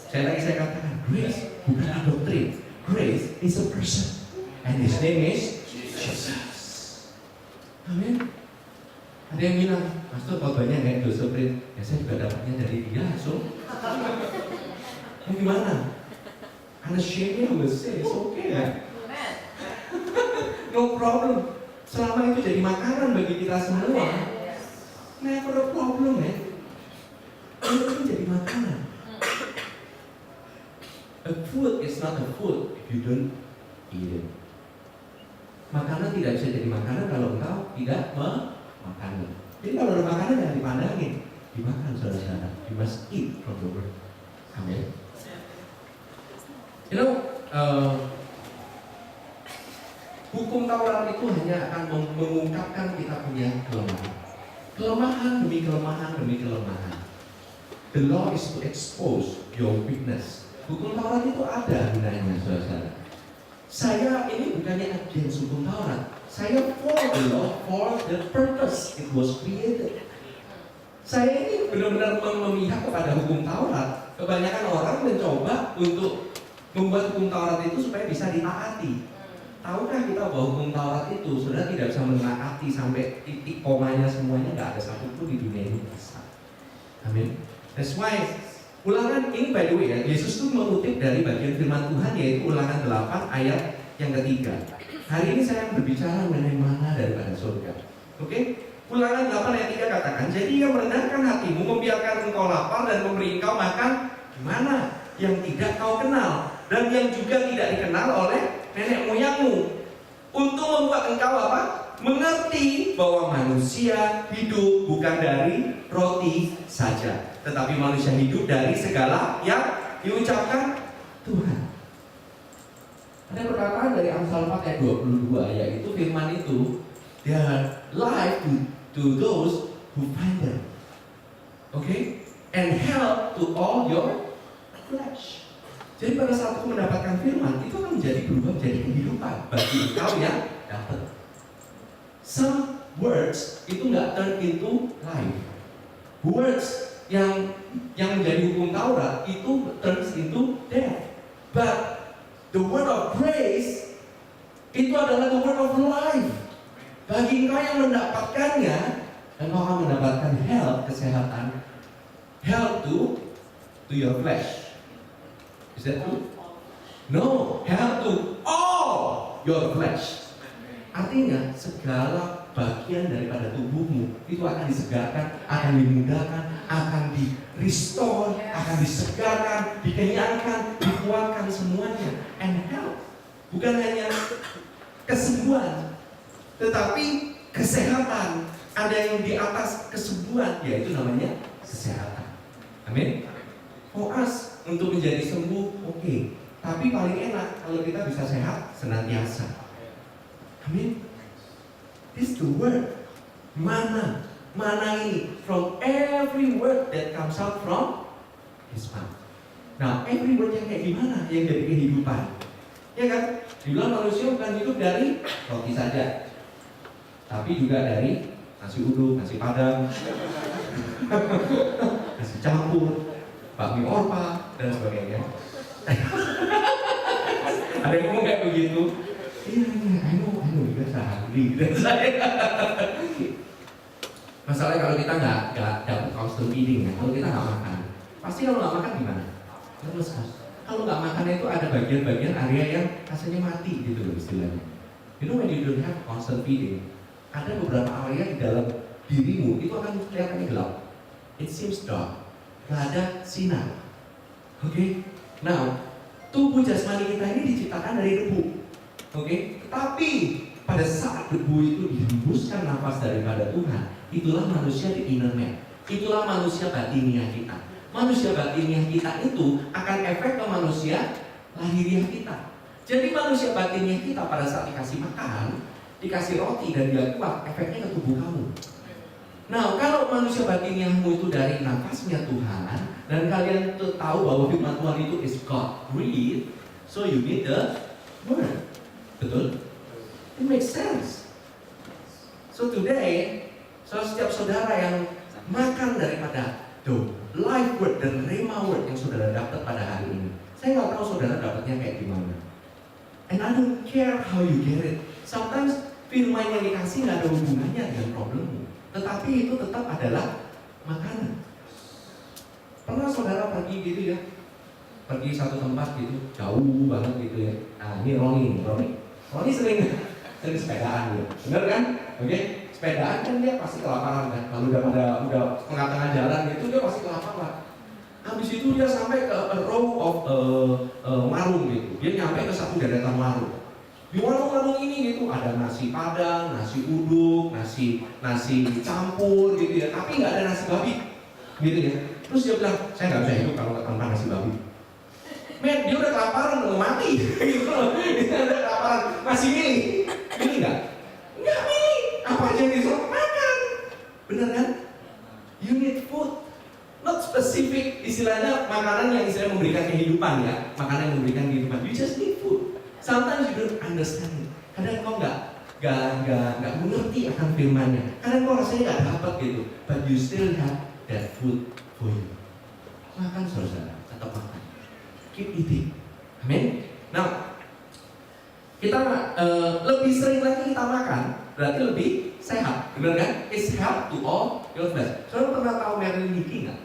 Saya katakan, grace bukan doktrin. Grace is a person, and his name is Jesus. Amin. Ada yang bilang, Pastor khotbahnya kayak Joseph Prince. Ya saya juga dapatnya dari dia, so. Gimana? Unashamedly will say, it's okay man. No problem. Selama itu jadi makanan bagi kita semua, never a problem man. Itu jadi makanan. A food is not a food if you don't eat it. Makanan tidak bisa jadi makanan kalau engkau tidak memakannya. Jadi kalau ada makanan jangan dipandangin, dimakan saudara-saudara. You must eat from the word. Amin. You know, hukum Taurat itu hanya akan mengungkapkan kita punya kelemahan. Kelemahan demi kelemahan demi kelemahan. The law is to expose your weakness. Hukum Taurat itu ada gunanya, saudara-saudara. Saya ini bukannya against hukum Taurat. Saya for the law, for the purpose it was created. Saya ini benar-benar memihak kepada hukum Taurat. Kebanyakan orang mencoba untuk membuat hukum Taurat itu supaya bisa ditaati. Tahukah kita bahwa hukum Taurat itu sudah tidak bisa menaati sampai titik komanya semuanya, nggak ada satupun di dunia ini bisa. Amin. That's why Ulangan ini by the way ya, Yesus itu mengutip dari bagian firman Tuhan yaitu Ulangan 8 ayat yang ketiga. Hari ini saya berbicara mengenai mana daripada surga. Oke? Ulangan 8 ayat 3 katakan, jadi ia merendahkan hatimu, membiarkan engkau lapar dan memberi engkau makan mana yang tidak kau kenal dan yang juga tidak dikenal oleh nenek moyangmu, untuk membuat engkau apa? Mengerti bahwa manusia hidup bukan dari roti saja, tetapi manusia hidup dari segala yang diucapkan Tuhan. Ada perkataan dari Amsal 4 ayat 22, yaitu firman itu, their life to those who find them. Okay? And help to all your flesh. Jadi pada saat aku mendapatkan firman, itu akan menjadi berubah menjadi kehidupan bagi engkau yang dapat. Some words itu nggak turn into life. Words yang menjadi hukum Taurat itu turns into death. But the word of praise itu adalah the word of life. Bagi engkau yang mendapatkannya, engkau akan mendapatkan health, kesehatan, health to your flesh. Is that true? No, health to all your flesh. Artinya segala bagian daripada tubuhmu itu akan disegarkan, akan dimudahkan, akan di-restore, akan disegarkan, dikenyangkan, dikuatkan semuanya. And health bukan hanya kesembuhan, tetapi kesehatan. Ada yang di atas kesembuhan, yaitu namanya kesehatan. Amin. For us untuk menjadi sembuh, oke. Tapi paling enak kalau kita bisa sehat senantiasa. Amin. This is the word. Mana ini from every word that comes out from His mouth. Nah, every word yang kayak gimana yang jadi kehidupan? Ya kan? Dibilang manusia bukan hidup dari roti saja, tapi juga dari nasi uduk, nasi padang, nasi campur, bakmi orpa dan sebagainya. Ada yang ngomong kayak begitu. Iya, I know, biasa hungry dan saya. Masalahnya kalau kita nggak dapat constant feeding, ya. Kalau kita nggak makan, pasti kalau nggak makan gimana? Terus kalau nggak makan itu ada bagian-bagian area yang rasanya mati gitu loh istilahnya. You know when you don't have constant feeding, ada beberapa area di dalam dirimu itu akan kelihatannya gelap. It seems dark, nggak ada sinar. Oke? Now, tubuh jasmani kita ini diciptakan dari debu. Oke? Tapi pada saat debu itu dihembuskan nafas daripada Tuhan, itulah manusia di inner man. Itulah manusia batiniah kita. Manusia batiniah kita itu akan efek ke manusia lahiriah kita. Jadi manusia batiniah kita pada saat dikasih makan, dikasih roti dan dia kuat, efeknya ke tubuh kamu. Nah, kalau manusia batiniahmu itu dari nafasnya Tuhan, dan kalian tahu bahwa firman Tuhan itu is God breathed, so you need the word. Betul? It makes sense. So today, setiap saudara yang makan daripada the life word dan rhema word yang saudara dapat pada hari ini, saya nggak tahu saudara dapatnya kayak gimana. And I don't care how you get it. Sometimes firman yang dikasih nggak ada hubungannya dengan problemmu, tetapi itu tetap adalah makanan. Pernah saudara pergi gitu ya, pergi satu tempat gitu, jauh banget gitu ya. Nah ini Roni sering sepedaan gitu, bener kan? Oke, sepedaan kan dia pasti kelaparan kan. Lalu udah tengah-tengah jalan gitu dia pasti kelaparan. Habis itu dia sampai ke a row of marung gitu. Dia nyampe ke satu deretan marung. Di warung-warung ini gitu ada nasi padang, nasi uduk, nasi campur gitu ya, tapi nggak ada nasi babi, gitu ya. Terus dia bilang, saya nggak bisa hidup kalau nggak tanpa nasi babi. Men, dia udah kelaparan, udah mau mati, gitu loh. Dia udah kelaparan, masih milih nggak? Nggak milih. Apa aja yang disuruh makan, bener kan? You need food. Not specific, istilahnya makanan yang istilahnya memberikan kehidupan ya, makanan yang memberikan kehidupan. You just need food. Sometimes you don't understand it. Kadang kau nggak mengerti akan firman-Nya. Kadang kau rasanya nggak dapat gitu. But you still have that food for you. Makan saudara, tetap makan. Keep eating. Amin. Nah, kita lebih sering lagi kita makan, berarti lebih sehat, benar kan? It's health to all your flesh. Saudara pernah tahu Marilyn Hickey nggak?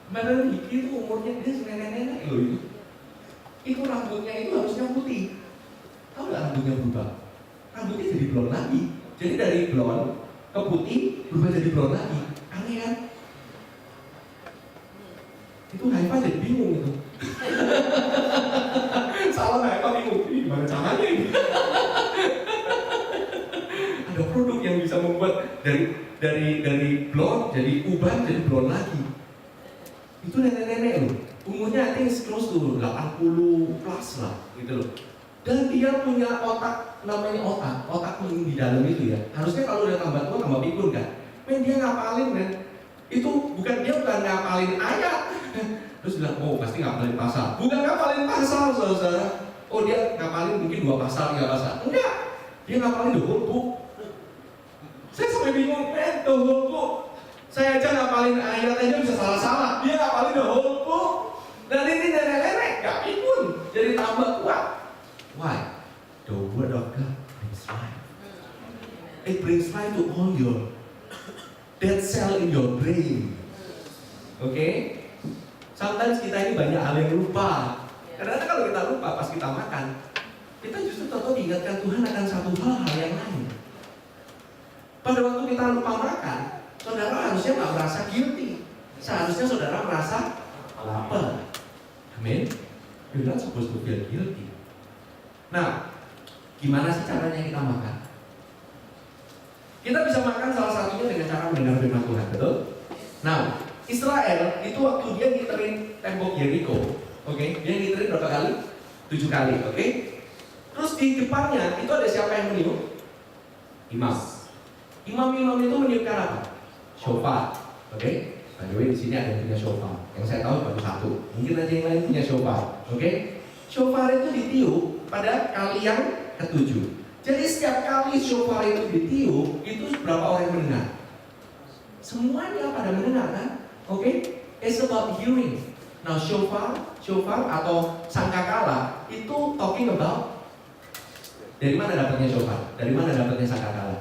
Marilyn Hickey itu umurnya dia nenek-nenek loh itu. Itu rambutnya itu harusnya putih. Tahu nggak rambutnya berubah? Rambutnya jadi blond lagi. Jadi dari blond ke putih berubah jadi blond lagi. Aneh kan? Itu Haifa jadi bingung itu. Salah Haifa bingung. Gimana caranya ini? Ada produk yang bisa membuat dari blond jadi uban jadi blond lagi. Itu nenek-nenek loh. Umurnya I think close to 80 plus lah gitu loh. Dan dia punya otak, namanya otak di dalam itu ya. Harusnya kalau udah tambah tua tambah pikun kan. Men dia ngapalin men. Itu bukan ngapalin ayat. Terus bilang, oh pasti ngapalin pasal. Bukan ngapalin pasal saudara. Oh dia ngapalin mungkin 2 pasal, 3 pasal. Enggak. Dia ngapalin the whole book. Saya sampai bingung, men the whole book. Saya aja ngapalin ayat aja bisa salah-salah. Dia ngapalin the whole book. Dan ini nenek-nenek gak pikun, jadi tambah kuat. Why? The word of God brings life. It brings life to all your dead cell in your brain. Oke? Sometimes kita ini banyak hal yang lupa. Karena kalau kita lupa pas kita makan, kita justru tentu diingatkan Tuhan akan satu hal yang lain. Pada waktu kita lupa makan, saudara harusnya nggak merasa guilty. Seharusnya saudara merasa lapar. Amin. You're not supposed to feel guilty. Nah, gimana sih caranya kita makan? Kita bisa makan salah satunya dengan cara mendengar firman Tuhan, betul? Nah, Israel itu waktu dia ngiterin tembok Yeriko, oke? Dia ngiterin berapa kali? 7 kali, oke? Terus di depannya itu ada siapa yang meniup? Imam. Imam itu meniupkan apa? Shofar, oke? By the way, di sini ada yang punya shofar. Yang saya tahu baru 1. Mungkin ada yang lain punya shofar, oke? Shofar itu ditiup pada kali yang ke-7. Jadi setiap kali shofar itu ditiup, itu berapa orang yang mendengar? Semuanya pada mendengar kan? Oke? It's about hearing. Now shofar atau sangkakala itu talking about dari mana dapatnya shofar? Dari mana dapatnya sangkakala?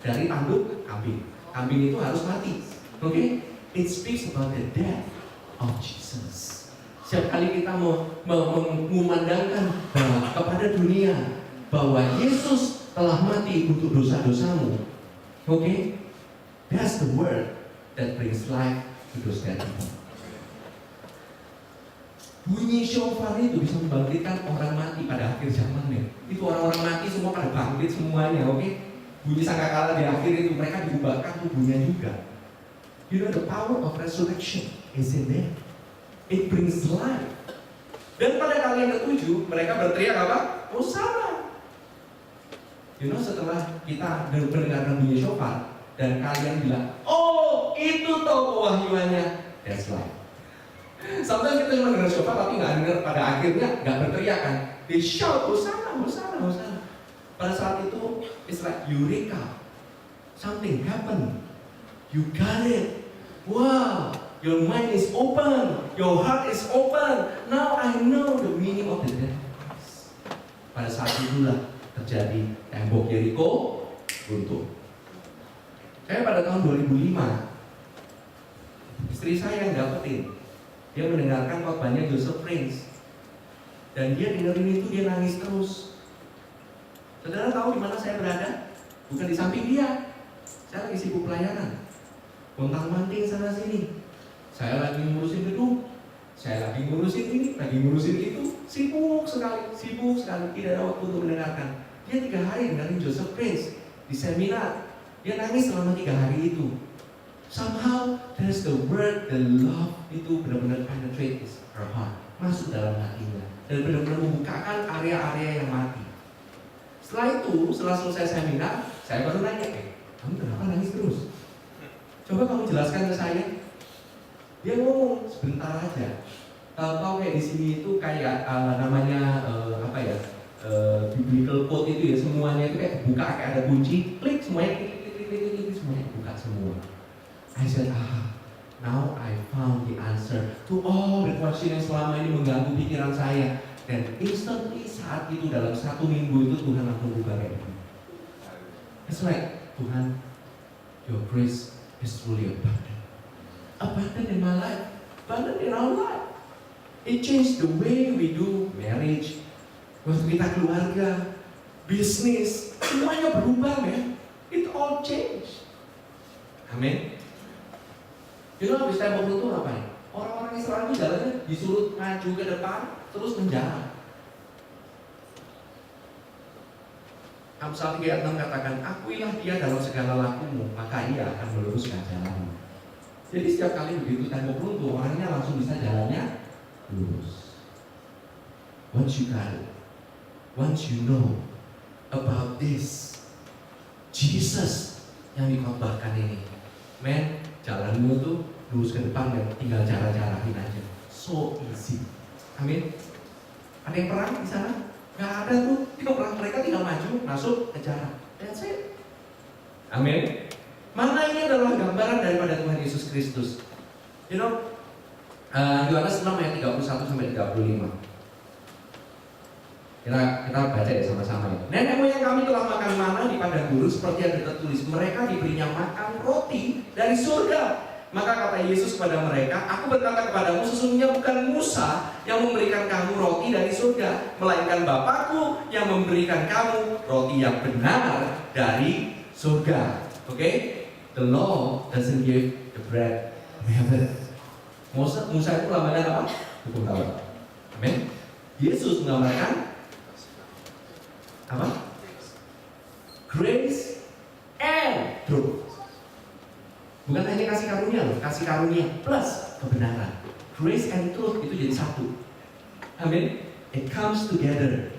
Dari tanduk kambing. Kambing itu harus mati. Oke? It speaks about the death of Jesus. Setiap kali kita mengumandangkan kepada dunia bahwa Yesus telah mati untuk dosa-dosamu, okay? That's the word that brings life to those dead people. Bunyi shofar itu bisa membangkitkan orang mati pada akhir zaman nih. Itu orang-orang mati semua pada bangkit semuanya, oke? Bunyi sangkakala di akhir itu mereka diubahkan tubuhnya juga. You know the power of resurrection is in there. It brings life. Dan pada kali yang ke-7 mereka berteriak apa? Hosana. You know setelah kita mendengarkan bunyi shofar dan kalian bilang, oh itu toh pewahyuannya. That's life. Sometimes kita cuma dengar shofar tapi nggak dengar pada akhirnya nggak berteriak kan? They shout Hosana, Hosana, Hosana. Pada saat itu it's like eureka. Something happened. You got it. Wow, your mind is open, your heart is open. Now I know the meaning of the death. Pada saat itulah terjadi tembok Yeriko runtuh. Saya pada tahun 2005, istri saya yang dapetin, dia mendengarkan khotbahnya Joseph Prince, dan dia dengerin itu dia nangis terus. Saudara tahu di mana saya berada? Bukan di samping dia. Saya lagi sibuk pelayanan. Montang-manting sana sini. Saya lagi ngurusin gedung. Saya lagi ngurusin ini, lagi ngurusin itu, sibuk sekali, tidak ada waktu untuk mendengarkan. Dia 3 hari dengerin Joseph Prince di seminar. Dia nangis selama 3 hari itu. Somehow there's the word, the love itu benar-benar penetrate his heart, masuk dalam hatinya dan benar-benar membukakan area-area yang mati. Setelah itu, setelah selesai seminar, saya baru nanya, kamu kenapa nangis terus? Coba kamu jelaskan ke saya. Dia ngomong sebentar aja. Tahu kayak di sini itu kayak namanya biblical quote itu ya, semuanya itu kayak buka, kayak ada kunci, klik semuanya, klik semuanya buka semua. I said, now I found the answer to all the question yang selama ini mengganggu pikiran saya. Dan instantly saat itu dalam 1 minggu itu Tuhan langsung buka kayak gitu. It's like, Tuhan, your grace is truly abundant in my life, abundant in our life. It changed the way we do marriage, waktu kita keluarga, bisnis, semuanya berubah, man. It all changed. Amin. You know, habis tembok itu ngapain? Orang-orang Israel itu jalannya disuruh maju ke depan, terus menjalan. Amsal 3 ayat 6 katakan, akuilah dia dalam segala lakumu, maka ia akan meluruskan jalanmu. Jadi setiap kali begitu tembok runtuh, orangnya langsung bisa jalannya lurus. Once you got it, once you know about this Jesus yang dikhotbahkan ini, man, jalanmu tuh lurus ke depan dan tinggal cara-carain aja. So easy. Amin. Ada yang perang di sana? Gak ada tuh. Tidak perang, mereka tinggal maju, masuk ke jalan. That's it. Amin. Mana ini adalah gambaran daripada Tuhan Yesus Kristus. You know, Yohanes 6 ayat 31 sampai 35. Kita baca ya sama-sama ya. Nenek moyang kami telah makan mana di padang gurun seperti yang tertulis, mereka diberinya makan roti dari surga. Maka kata Yesus kepada mereka, aku berkata kepadamu, sesungguhnya bukan Musa yang memberikan kamu roti dari surga, melainkan Bapakku yang memberikan kamu roti yang benar dari surga. Oke? The law doesn't give the bread from heaven. Musa itu melambangkan apa? Hukum Taurat. Amin. Yesus melambangkan apa? Grace and truth. Bukan hanya kasih karunia loh, kasih karunia plus kebenaran. Grace and truth itu jadi satu. Amin. It comes together.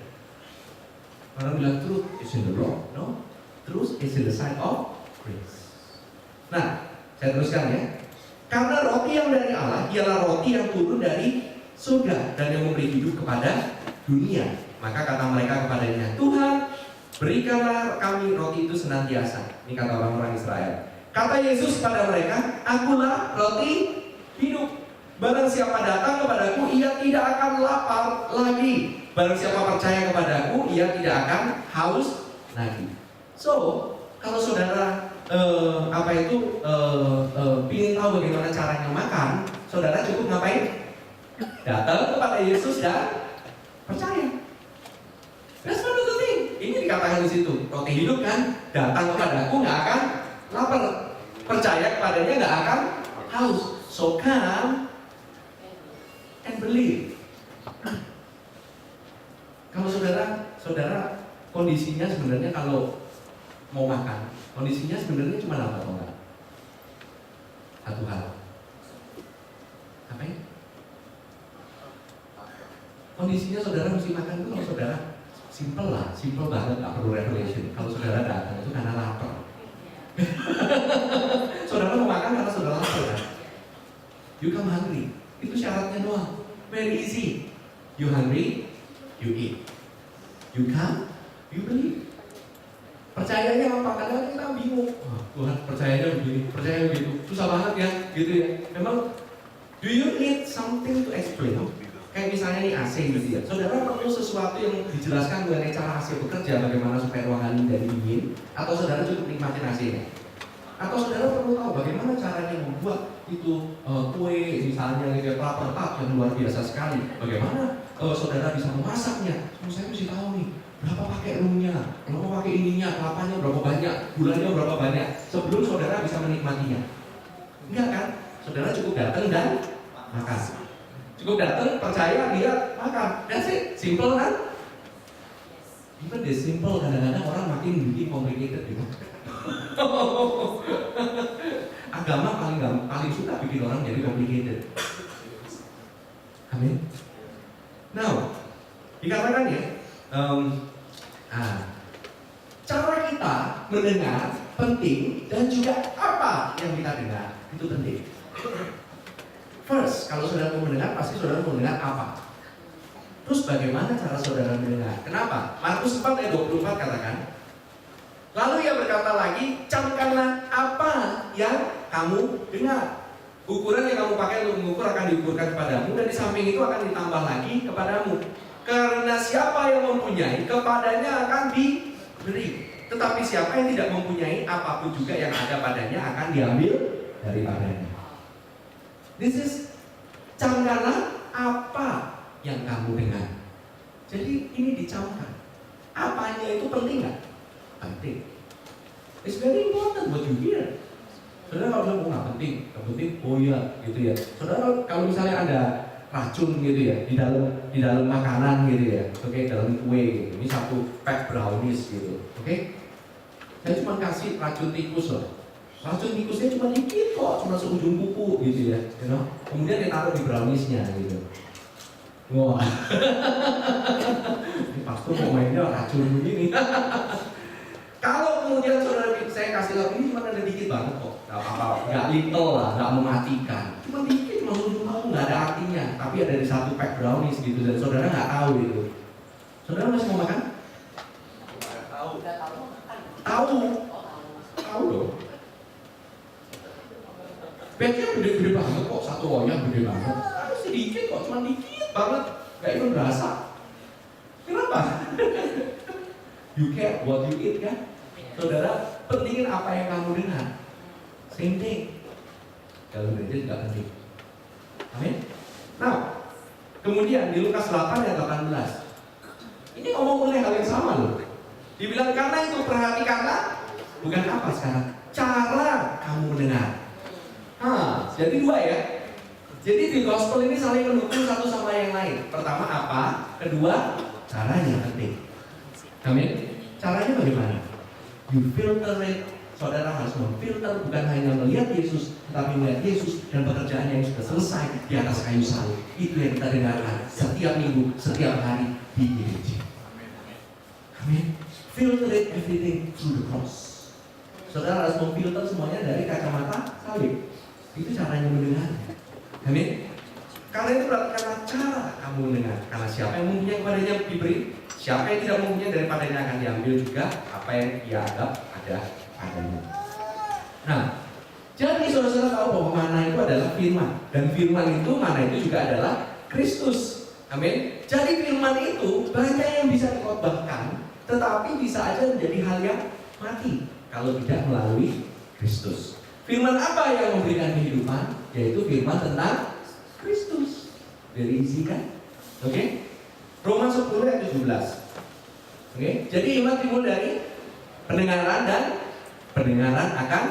Orang bilang truth is in the law, no? Truth is in the side of grace. Nah, saya teruskan ya. Karena roti yang dari Allah ialah roti yang turun dari surga dan yang memberi hidup kepada dunia. Maka kata mereka kepadanya, Tuhan, berikanlah kami roti itu senantiasa. Ini kata orang-orang Israel. Kata Yesus pada mereka, akulah roti hidup. Barang siapa datang kepadaku, ia tidak akan lapar lagi. Barang siapa percaya kepadaku, ia tidak akan haus lagi. So, kalau saudara ingin tahu bagaimana caranya makan, saudara cukup ngapain? Datang kepada Yesus dan percaya. That's one of the thing. Ini dikatakan di situ. Roti hidup kan, datang kepadaku nggak akan lapar. Percaya kepadanya nggak akan haus. So come and believe. Kalau saudara kondisinya sebenarnya kalau mau makan, kondisinya sebenarnya cuma apa atau enggak? Satu hal. Apa ya? Kondisinya saudara mesti makan itu kalau saudara simple banget, nggak perlu revelation. Kalau saudara datang itu karena lapar. Saudara mau makan karena saudara lapar kan? You come hungry. Itu syaratnya doang. Very easy. You hungry, you eat. You come, you believe. Percayanya apa? Kadang-kadang kita bingung. Oh, Tuhan percayanya begini, percaya begitu. Susah banget ya, gitu ya. Memang, do you need something to explain? Kayak misalnya nih AC gitu ya. Saudara perlu sesuatu yang dijelaskan mengenai cara AC bekerja, bagaimana supaya ruangan ini jadi dingin, atau saudara cukup nikmatin AC-nya? Atau saudara perlu tahu bagaimana caranya membuat itu kue misalnya gitu ya, kelapa tart yang luar biasa sekali. Bagaimana saudara bisa memasaknya? Saya mesti tahu nih, berapa pakai roomnya, berapa pakai ininya, kelapanya berapa banyak, gulanya berapa banyak, sebelum saudara bisa menikmatinya. Enggak kan? Saudara cukup datang dan makan. Cukup datang, percaya, lihat, makan. That's it. Simple kan? Even the simple kadang-kadang orang makin bikin complicated gitu. Agama paling suka bikin orang jadi complicated. Amin. Now, dikatakan ya, cara kita mendengar penting dan juga apa yang kita dengar itu penting. First, kalau saudara mau mendengar, pasti saudara mau mendengar apa. Terus bagaimana cara saudara mendengar? Kenapa? Markus 4 ayat 24 katakan, lalu ia berkata lagi, camkanlah apa yang kamu dengar. Ukuran yang kamu pakai untuk mengukur akan diukurkan kepadamu, dan di samping itu akan ditambah lagi kepadamu. Karena siapa yang mempunyai, kepadanya akan diberi. Tetapi siapa yang tidak mempunyai, apapun juga yang ada padanya akan diambil daripadanya. This is camkanlah apa yang kamu dengar. Jadi ini dicamkan. Apanya itu penting nggak? Penting. It's very important what you hear. Saudara kalau bilang, oh nggak penting, oh iya gitu ya. Saudara kalau misalnya ada racun gitu ya di dalam makanan gitu ya, oke, dalam kue gitu. Ini satu pack brownies gitu, oke. Saya cuma kasih racun tikus loh. Racun tikusnya cuma dikit kok, cuma seujung kuku gitu ya, you know? Kemudian ditaruh di browniesnya gitu. Wah, ini pastor mau mainnya racun begini. Kalau kemudian saudara saya kasih tahu ini cuma ada dikit banget kok, nggak apa-apa, nggak little lah, nggak mematikan, cuma dikit, maksudnya nggak ada artinya, tapi ada di satu pack brownies gitu dan saudara nggak tahu itu. Saudara masih mau makan? Tahu loh. Packnya gede-gede banget kok, satu loyang gede banget. Tapi sedikit kok, cuma dikit banget, nggak even berasa. Kenapa? You care what you eat kan? Saudara, pentingin apa yang kamu dengar. Same thing. Kalau gereja juga penting. Amin. Nah, kemudian di Lukas 8 ayat 18. Ini ngomong oleh hal yang sama loh. Dibilang karena itu perhatikanlah, bukan apa sekarang, cara kamu mendengar. Jadi dua ya. Jadi di gospel ini saling mendukung satu sama yang lain. Pertama apa? Kedua, caranya penting. Amin. Caranya bagaimana? You filter it. Saudara harus memfilter, bukan hanya melihat Yesus, tetapi melihat Yesus dan pekerjaannya yang sudah selesai di atas kayu salib. Itu yang kita dengarkan setiap minggu, setiap hari di gereja. Amin. Filter it everything through the cross. Saudara harus memfilter semuanya dari kacamata salib. Itu caranya mendengar. Amin. Karena itu berarti karena cara kamu mendengar. Karena siapa yang mempunyai kepadanya diberi, siapa yang tidak mempunyai daripadanya akan diambil juga apa yang ia anggap ada padanya. Nah, jadi saudara tahu bahwa mana itu adalah firman, dan firman itu mana itu juga adalah Kristus. Amin. Jadi firman itu banyak yang bisa dikhotbahkan, tetapi bisa aja menjadi hal yang mati kalau tidak melalui Kristus. Firman apa yang memberikan kehidupan? Yaitu firman tentang Kristus. Very easy kan? Oke? Roma 10 ayat 17. Oke? Jadi iman timbul dari pendengaran dan pendengaran akan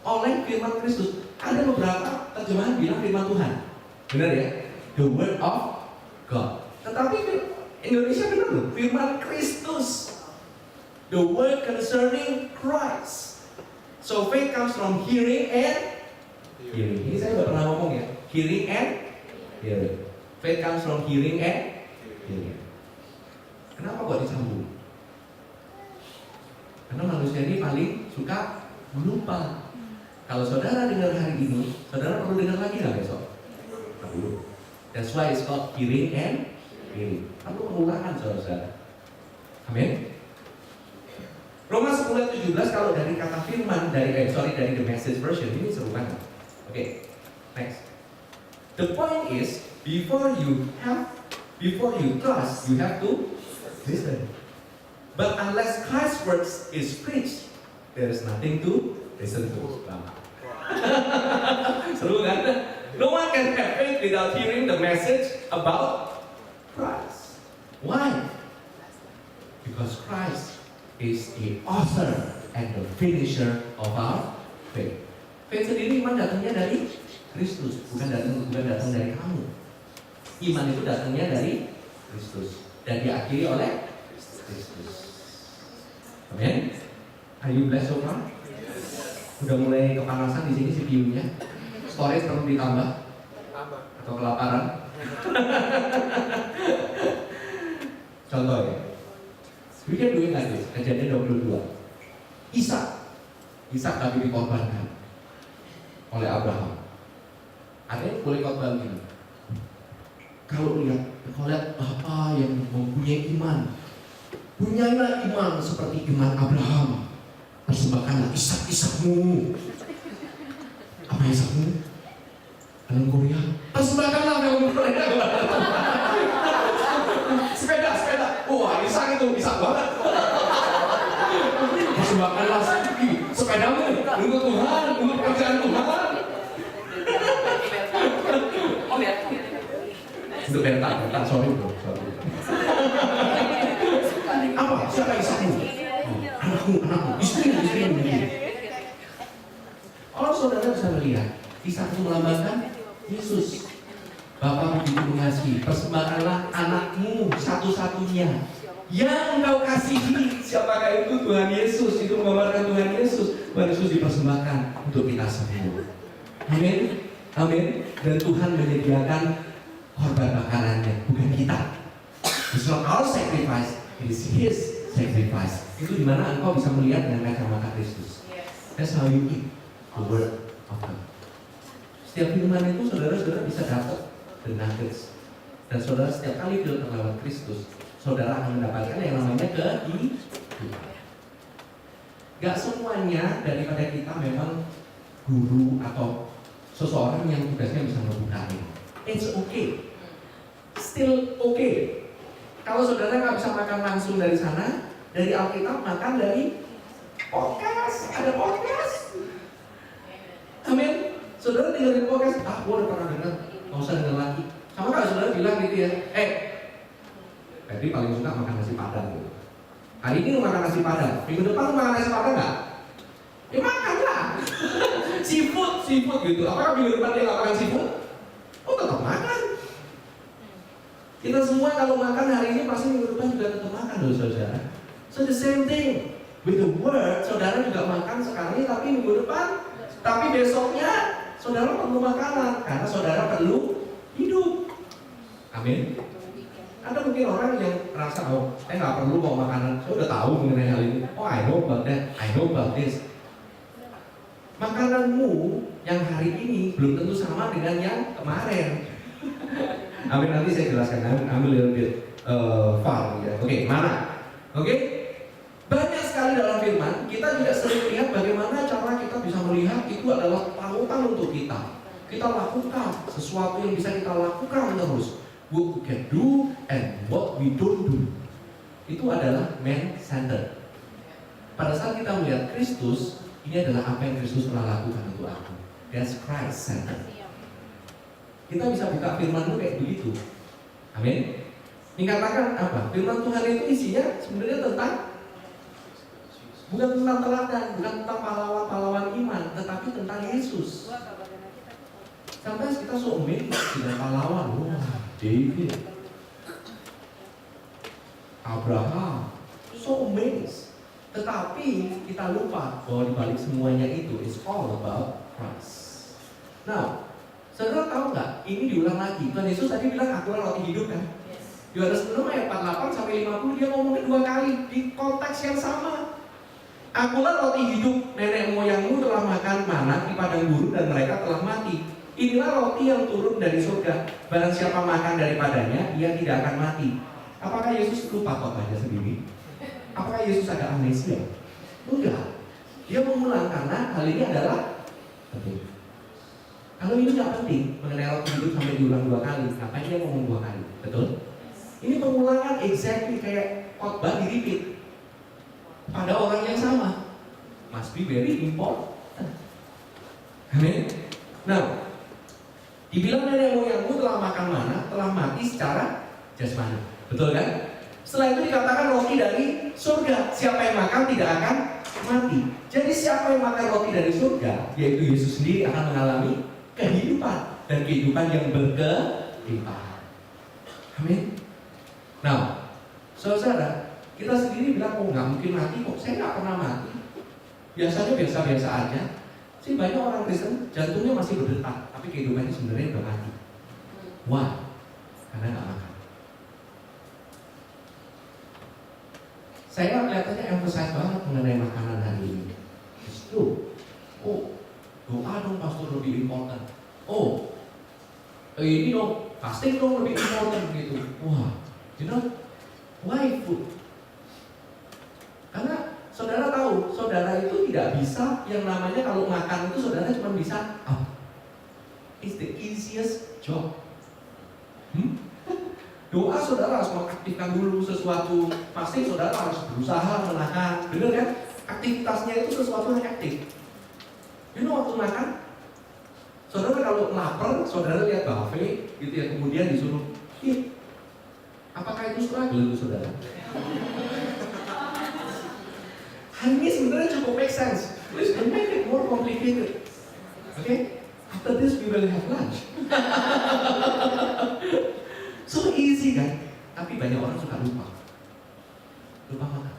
oleh firman Kristus. Ada beberapa terjemahan bilang firman Tuhan. Benar ya? The word of God. Tetapi Indonesia benar loh, firman Kristus. The word concerning Christ. So faith comes from hearing and hearing. Ini saya udah pernah ngomong ya. Hearing and hearing. Faith comes from hearing and hearing. Kenapa kok disambung? Karena manusia ini paling suka lupa. Kalau saudara dengar hari ini, saudara perlu dengar lagi nggak besok? Perlu. That's why it's called hearing and hearing. Perlu pengulangan saudara. Amin. Roma 10 ayat 17 kalau dari kata firman dari the message version ini seru banget. Oke, next. The point is before you trust, you have to listen. But unless Christ's words is preached, there is nothing to listen to. Seru kan? No one can have faith without hearing the message about Christ. Why? Because Christ is the author and the finisher of our faith. Faith sendiri memang datangnya dari Kristus, bukan datang dari kamu. Iman itu datangnya dari Kristus dan diakhiri oleh Kristus. Amin. Are you blessed so far? Udah mulai kepanasan di sini CPU-nya. Storage perlu ditambah atau kelaparan? Contoh ya. We can do it like this. Kejadian 22. Ishak tadi dikorbankan oleh Abraham. Ada yang boleh korban ini. Kalau lihat Bapak yang mempunyai iman, punyailah iman seperti iman Abraham. Persembahkanlah Ishak-Ishakmu. Apa Ishakmu? Dalam Korea. Persembahkanlah dalam Korea. Sepeda. Wah, Ishak banget. Persembahkanlah sepedamu untuk Tuhan, untuk pekerjaan Tuhan. Untuk bentar, sorry bro. Apa? Siapa Ishakmu? Anakmu, istrimu. Kalau saudara bisa melihat, Ishak itu melambangkan Yesus. Bapa begitu mengasihi, persembahkanlah anakmu satu-satunya yang engkau kasihi. Siapakah itu? Tuhan Yesus. Itu menggambarkan Tuhan Yesus. Tuhan Yesus dipersembahkan untuk kita semua. Amin. Dan Tuhan menyediakan korban bakarannya, bukan kita. It's not our sacrifice, it is His sacrifice. Itu dimana engkau bisa melihat dengan kacamata Kristus. That's how you eat the word of God. Setiap firman itu saudara-saudara bisa dapat the nuggets. Dan saudara setiap kali filter lewat Kristus, saudara akan mendapatkan yang namanya kehidupan. Gak semuanya daripada kita memang guru atau seseorang yang tugasnya bisa membukain. It's okay, still okay. Kalau saudara nggak bisa makan langsung dari sana, dari Alkitab, makan dari podcast. Ada podcast. Amin. Saudara dengerin podcast, gue udah pernah dengar, nggak usah dengar lagi. Sama kalau saudara bilang gitu ya, Febri paling suka makan nasi padang gitu. Hari ini lu makan nasi padang, minggu depan lu makan nasi padang nggak? Ya makan lah. seafood gitu. Apakah minggu depan dia nggak makan seafood? Oh tetap makan. Kita semua kalau makan hari ini pasti minggu depan juga tetap makan loh saudara. So the same thing with the word, saudara juga makan sekali tapi minggu depan, tapi besoknya saudara perlu makanan karena saudara perlu hidup. Amin. Ada mungkin orang yang merasa, saya nggak perlu mau makanan, saya udah tahu mengenai hal ini. Oh, I know about that, I know about this. Makananmu yang hari ini belum tentu sama dengan yang kemarin. Amin, nanti saya jelaskan. Ambil little bit far. Ya. Oke, mana? Oke, banyak sekali dalam firman. Kita juga sering lihat bagaimana cara kita bisa melihat itu adalah panutan untuk kita. Kita lakukan sesuatu yang bisa kita lakukan terus. What we can do and what we don't do. Itu adalah man-centered. Pada saat kita melihat Kristus, ini adalah apa yang Kristus pernah lakukan untuk aku. That's Christ-centered. Kita bisa buka firman itu kayak begitu. Amin. Dikatakan apa? Firman Tuhan itu isinya sebenarnya tentang bukan tentang teladan, bukan tentang pahlawan-pahlawan iman, tetapi tentang Yesus. Sampai kita so amazed dengan pahlawan. David, Abraham, so amazed. Tetapi kita lupa bahwa di balik semuanya itu is all about Christ. Now, saudara tahu nggak? Ini diulang lagi. Tuhan Yesus tadi bilang akulah roti hidup kan? Yohanes 6 ayat 48 sampai 50 dia ngomongnya 2 kali di konteks yang sama. Akulah roti hidup, nenek moyangmu telah makan mana di padang gurun dan mereka telah mati. Inilah roti yang turun dari surga. Barang siapa makan daripadanya, ia tidak akan mati. Apakah Yesus lupa khotbahnya sendiri? Apakah Yesus ada amnesia? Enggak. Dia mengulang karena hal ini adalah penting. Kalau ini nggak penting, mengenai roti hidup sampai diulang 2 kali, ngapain dia ngomong 2 kali? Betul? Ini pengulangan exactly kayak khotbah di repeat pada orang yang sama. Must be very important. Amin. Nah, dibilang nenek moyangmu telah makan mana, telah mati secara jasmani. Betul kan? Setelah itu dikatakan roti dari surga. Siapa yang makan tidak akan mati. Jadi siapa yang makan roti dari surga, yaitu Yesus sendiri akan mengalami kehidupan dan kehidupan yang berkelimpahan. Amin. Nah, saudara, kita sendiri bilang, oh nggak mungkin mati kok. Saya nggak pernah mati. Biasanya biasa-biasa aja. Sih banyak orang Kristen jantungnya masih berdetak, tapi kehidupannya sebenarnya udah mati. Wah, karena nggak makan. Saya kelihatannya emphasize banget mengenai makanan hari ini. Justru, oh doa dong pastor lebih important. Oh, ini dong fasting dong lebih important gitu. Wah, you know why food? Karena saudara tahu, saudara itu tidak bisa yang namanya kalau makan itu saudara cuma bisa it's the easiest job. Doa saudara harus mengaktifkan dulu sesuatu, pasti saudara harus berusaha menahan, bener kan? Aktivitasnya itu sesuatu yang aktif. You know waktu makan, saudara kalau lapar, saudara lihat buffet gitu ya, kemudian disuruh eat. Apakah itu struggle saudara? Ini sebenarnya cukup make sense. Please don't make it more complicated. Okay? After this we will have lunch. So easy kan? Tapi banyak orang suka lupa makan.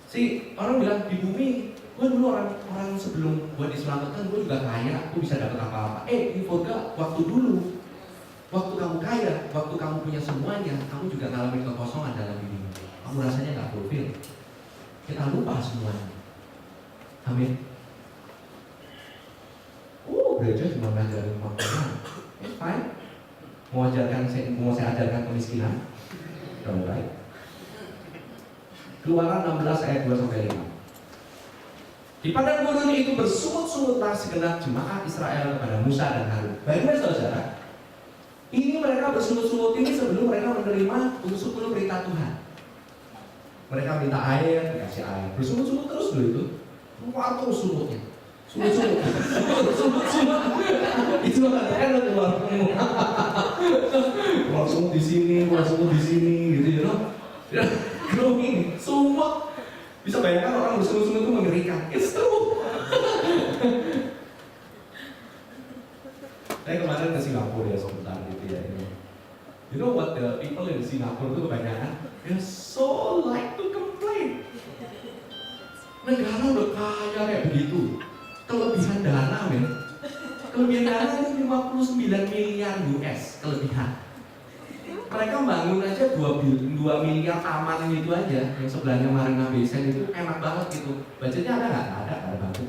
Okay? Orang bilang di bumi, gue dulu orang sebelum gue diselamatkan, gue juga kaya, gue bisa dapat apa-apa. You forgot, waktu dulu, waktu kamu kaya, waktu kamu punya semuanya, kamu juga ngalamin kekosongan dalam dirimu. Kamu rasanya nggak fulfill. Kita lupa semuanya. Amin. Gereja cuma ngajarin makanan. It's fine. Mau saya ajarkan kemiskinan. Don't right. Keluaran 16 ayat 2-5. Di padang gurun itu bersungut-sungutlah segenap jemaah Israel kepada Musa dan Harun. Baiklah saudara, ini mereka bersungut-sungut ini sebelum mereka menerima 10 perintah Tuhan. Mereka minta air, dikasih air. Bersungut-sungut terus dulu itu. Keluar terus sungutnya. Sungut-sungut. Itu kan keluar semua. Keluar sungut di sini, keluar sungut di sini, gitu you know. Growing, sungut. Bisa bayangkan orang bersungut-sungut itu mengerikan. It's true. Saya kemarin ke Singapura ya sebentar gitu ya. You know what the people in Singapura itu kebanyakan? They're so like to complain. Negara udah kaya kayak begitu, kelebihan dana men. Kelebihan dana itu 59 miliar US kelebihan. Mereka bangun aja 2 miliar taman gitu aja, yang sebelahnya Marina Bay Sands itu enak banget gitu. Budgetnya ada nggak? Ada banget.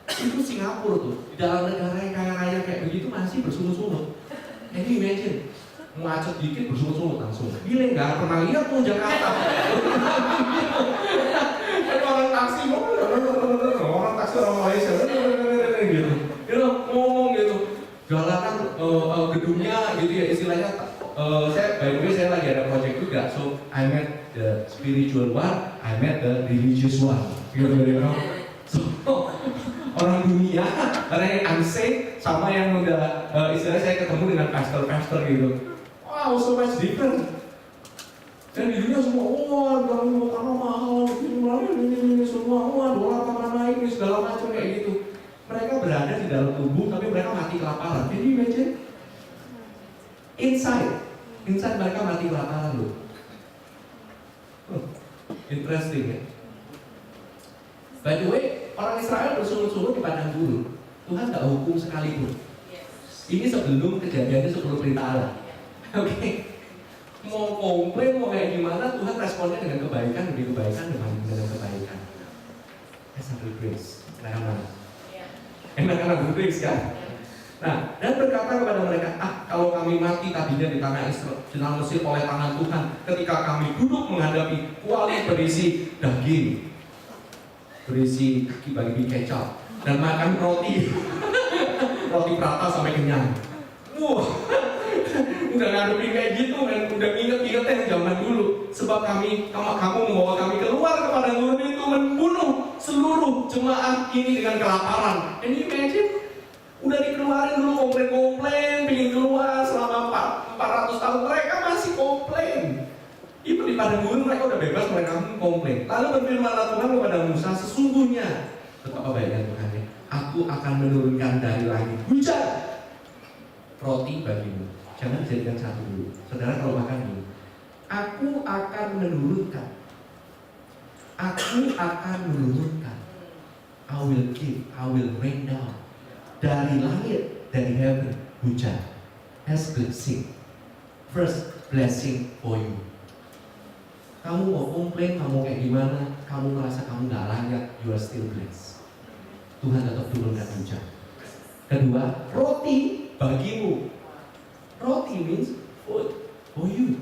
Itu Singapura tuh, di dalam negara yang kaya-kaya kayak begitu masih bersungut-sungut. Jadi imagine, macet dikit bersungut-sungut langsung. Gila, nggak pernah lihat tuh Jakarta. Orang taksi, orang Malaysia, gitu. Gitu, ngomong gitu. Jalanan gedungnya gitu ya, istilahnya. By the way, saya lagi ada project juga. So, I met the spiritual one, I met the religious one. Gitu, you know. So, orang dunia, orang yang unsaved sama yang udah istilahnya saya ketemu dengan pastor-pastor gitu. Wow, so much different. Dan di dunia semua, dalam karena mahal, ini semua, dolar tambah naik, segala macam kayak gitu. Mereka berada di dalam tubuh, tapi mereka mati kelaparan. Jadi imagine, inside mereka mati kelaparan loh. Interesting ya. By the way, orang Israel bersungut-sungut di padang gurun. Tuhan tak hukum sekalipun. Ini sebelum kejadiannya 10 perintah Allah. Oke. Mau komplain, mau kayak gimana, Tuhan responnya dengan kebaikan, demi kebaikan, dengan kebaikan. That's a good grace. Enak karena good grace kan? Nah, dan berkata kepada mereka, kalau kami mati tadinya di tanah Israel, di tanah Mesir oleh tangan Tuhan, ketika kami duduk menghadapi kuali berisi daging, berisi kaki babi kecap, dan makan roti prata sampai kenyang. Wah, udah ngadepin kayak gitu, dan udah inget-inget yang zaman dulu. Sebab kamu membawa kami keluar ke padang gurun itu membunuh seluruh jemaah ini dengan kelaparan. And you imagine, udah dikeluarin dulu komplain, pingin keluar selama 400 tahun, mereka masih komplain. Itu di padang gurun mereka udah bebas, mereka komplain. Lalu berfirmanlah Tuhan kepada Musa, sesungguhnya betapa baiknya Tuhan ya. Aku akan menurunkan dari langit hujan roti bagimu. Jangan dijadikan satu dulu. Saudara kalau makan dulu. Aku akan menurunkan. Aku akan menurunkan. I will give, I will rain down. Dari langit, dari heaven, hujan. As blessing. First blessing for you. Kamu mau komplain, kamu kayak gimana, kamu merasa kamu gak layak, you are still blessed. Tuhan tetap turunkan hujan. Kedua, roti bagimu. Roti means food for you.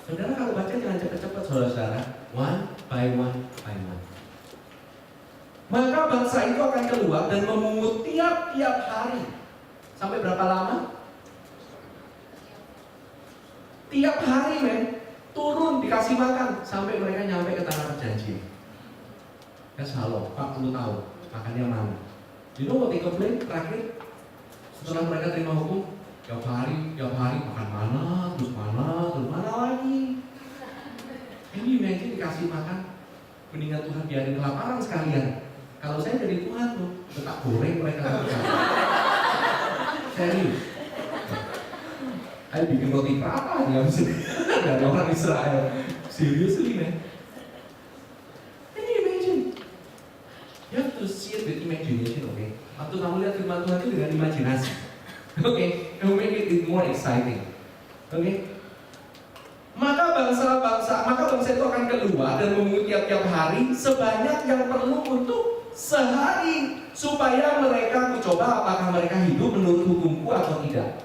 Saudara kalau baca jangan cepat-cepat saudara-saudara. One by one by one. Maka bangsa itu akan keluar dan memungut tiap-tiap hari. Sampai berapa lama? Tiap hari men. Turun dikasih makan sampai mereka nyampe ke tanah perjanjian. Ya shalom, 40 tahun makannya mana? You know what they complain terakhir? Setelah mereka terima hukum, tiap hari makan mana terus mana lagi. Ini imagine dikasih makan, mendingan Tuhan biarin kelaparan sekalian. Kalau saya jadi Tuhan tuh, tetap goreng mereka. Serius. Saya bikin roti prata di sini dari orang Israel. Seriously man. Can you imagine? You have to see it with imagination, okay? Waktu kamu lihat firman Tuhan itu dengan imajinasi, okay? To make it more exciting, okay? Maka bangsa itu akan keluar dan memungut tiap-tiap hari sebanyak yang perlu untuk sehari, supaya mereka mencoba apakah mereka hidup menurut hukumku atau tidak.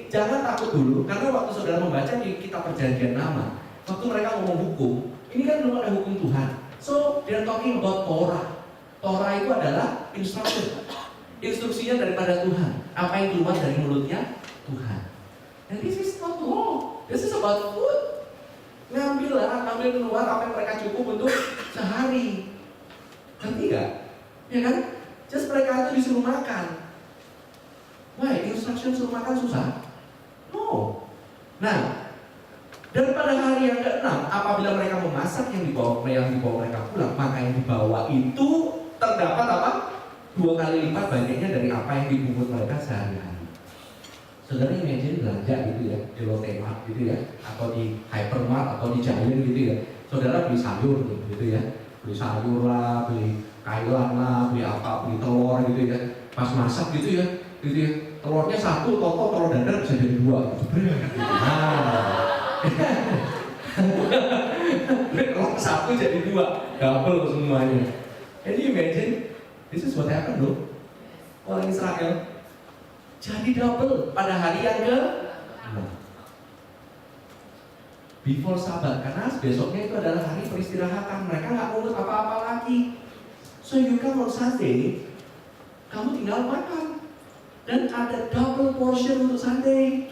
Jangan takut dulu, karena waktu saudara membaca di kitab perjanjian lama, waktu mereka ngomong hukum, ini kan belum ada hukum Tuhan. So, they're talking about Torah. Torah itu adalah instruction. Instruksinya daripada Tuhan. Apa yang keluar dari mulutnya Tuhan. And this is not law. This is about food. Ngambil keluar apa yang mereka cukup untuk sehari. Ngerti gak? Ya kan? Just mereka itu disuruh makan. Wah, instruction suruh makan susah? No. Nah, dan pada hari yang ke-6, apabila mereka memasak yang dibawa mereka pulang, maka yang dibawa itu terdapat apa? 2 kali lipat banyaknya dari apa yang dipungut mereka sehari-hari. Saudara imagine belanja gitu ya, di Lotte Mart gitu ya, atau di Hypermart atau di Giant gitu ya. Saudara beli sayur gitu ya, beli sayur lah, beli kailan lah, beli apa, beli telur gitu ya. Pas masak gitu ya. Telurnya 1, telur dadar bisa jadi 2. Nah, telur 1 jadi 2, double semuanya. Can you imagine? This is what happened loh. Orang Israel jadi double pada hari yang ke-6. Before Sabat, karena besoknya itu adalah hari peristirahatan. Mereka nggak ngurus apa-apa lagi. So you come on Sunday, kamu tinggal makan. Dan ada double portion untuk Sunday.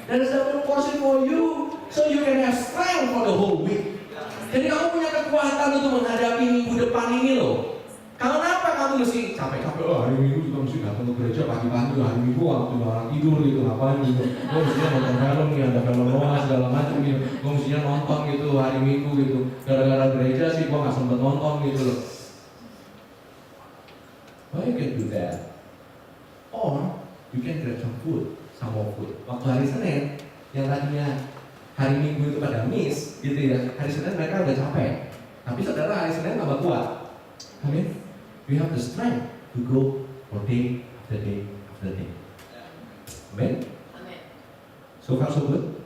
There is double portion for you, so you can have strength for the whole week. Jadi kamu punya kekuatan untuk menghadapi minggu depan ini loh. Kenapa kamu mesti capek-capek? Oh, hari Minggu juga mesti datang ke gereja pagi-pagi. Hari Minggu waktu orang tidur gitu, ngapain gitu? Gue mestinya nonton film nih, ada film Noah segala macam gitu. Gue mestinya nonton gitu hari Minggu gitu. Gara-gara gereja sih gue nggak sempet nonton gitu loh. Why you can do that? Or you can grab some food, some more food. Waktu hari Senin, yang tadinya hari Minggu itu pada miss, gitu ya. Hari Senin mereka udah capek. Tapi saudara hari Senin tambah kuat. Amin. We have the strength to go for day after day after day. Amen. So far so good.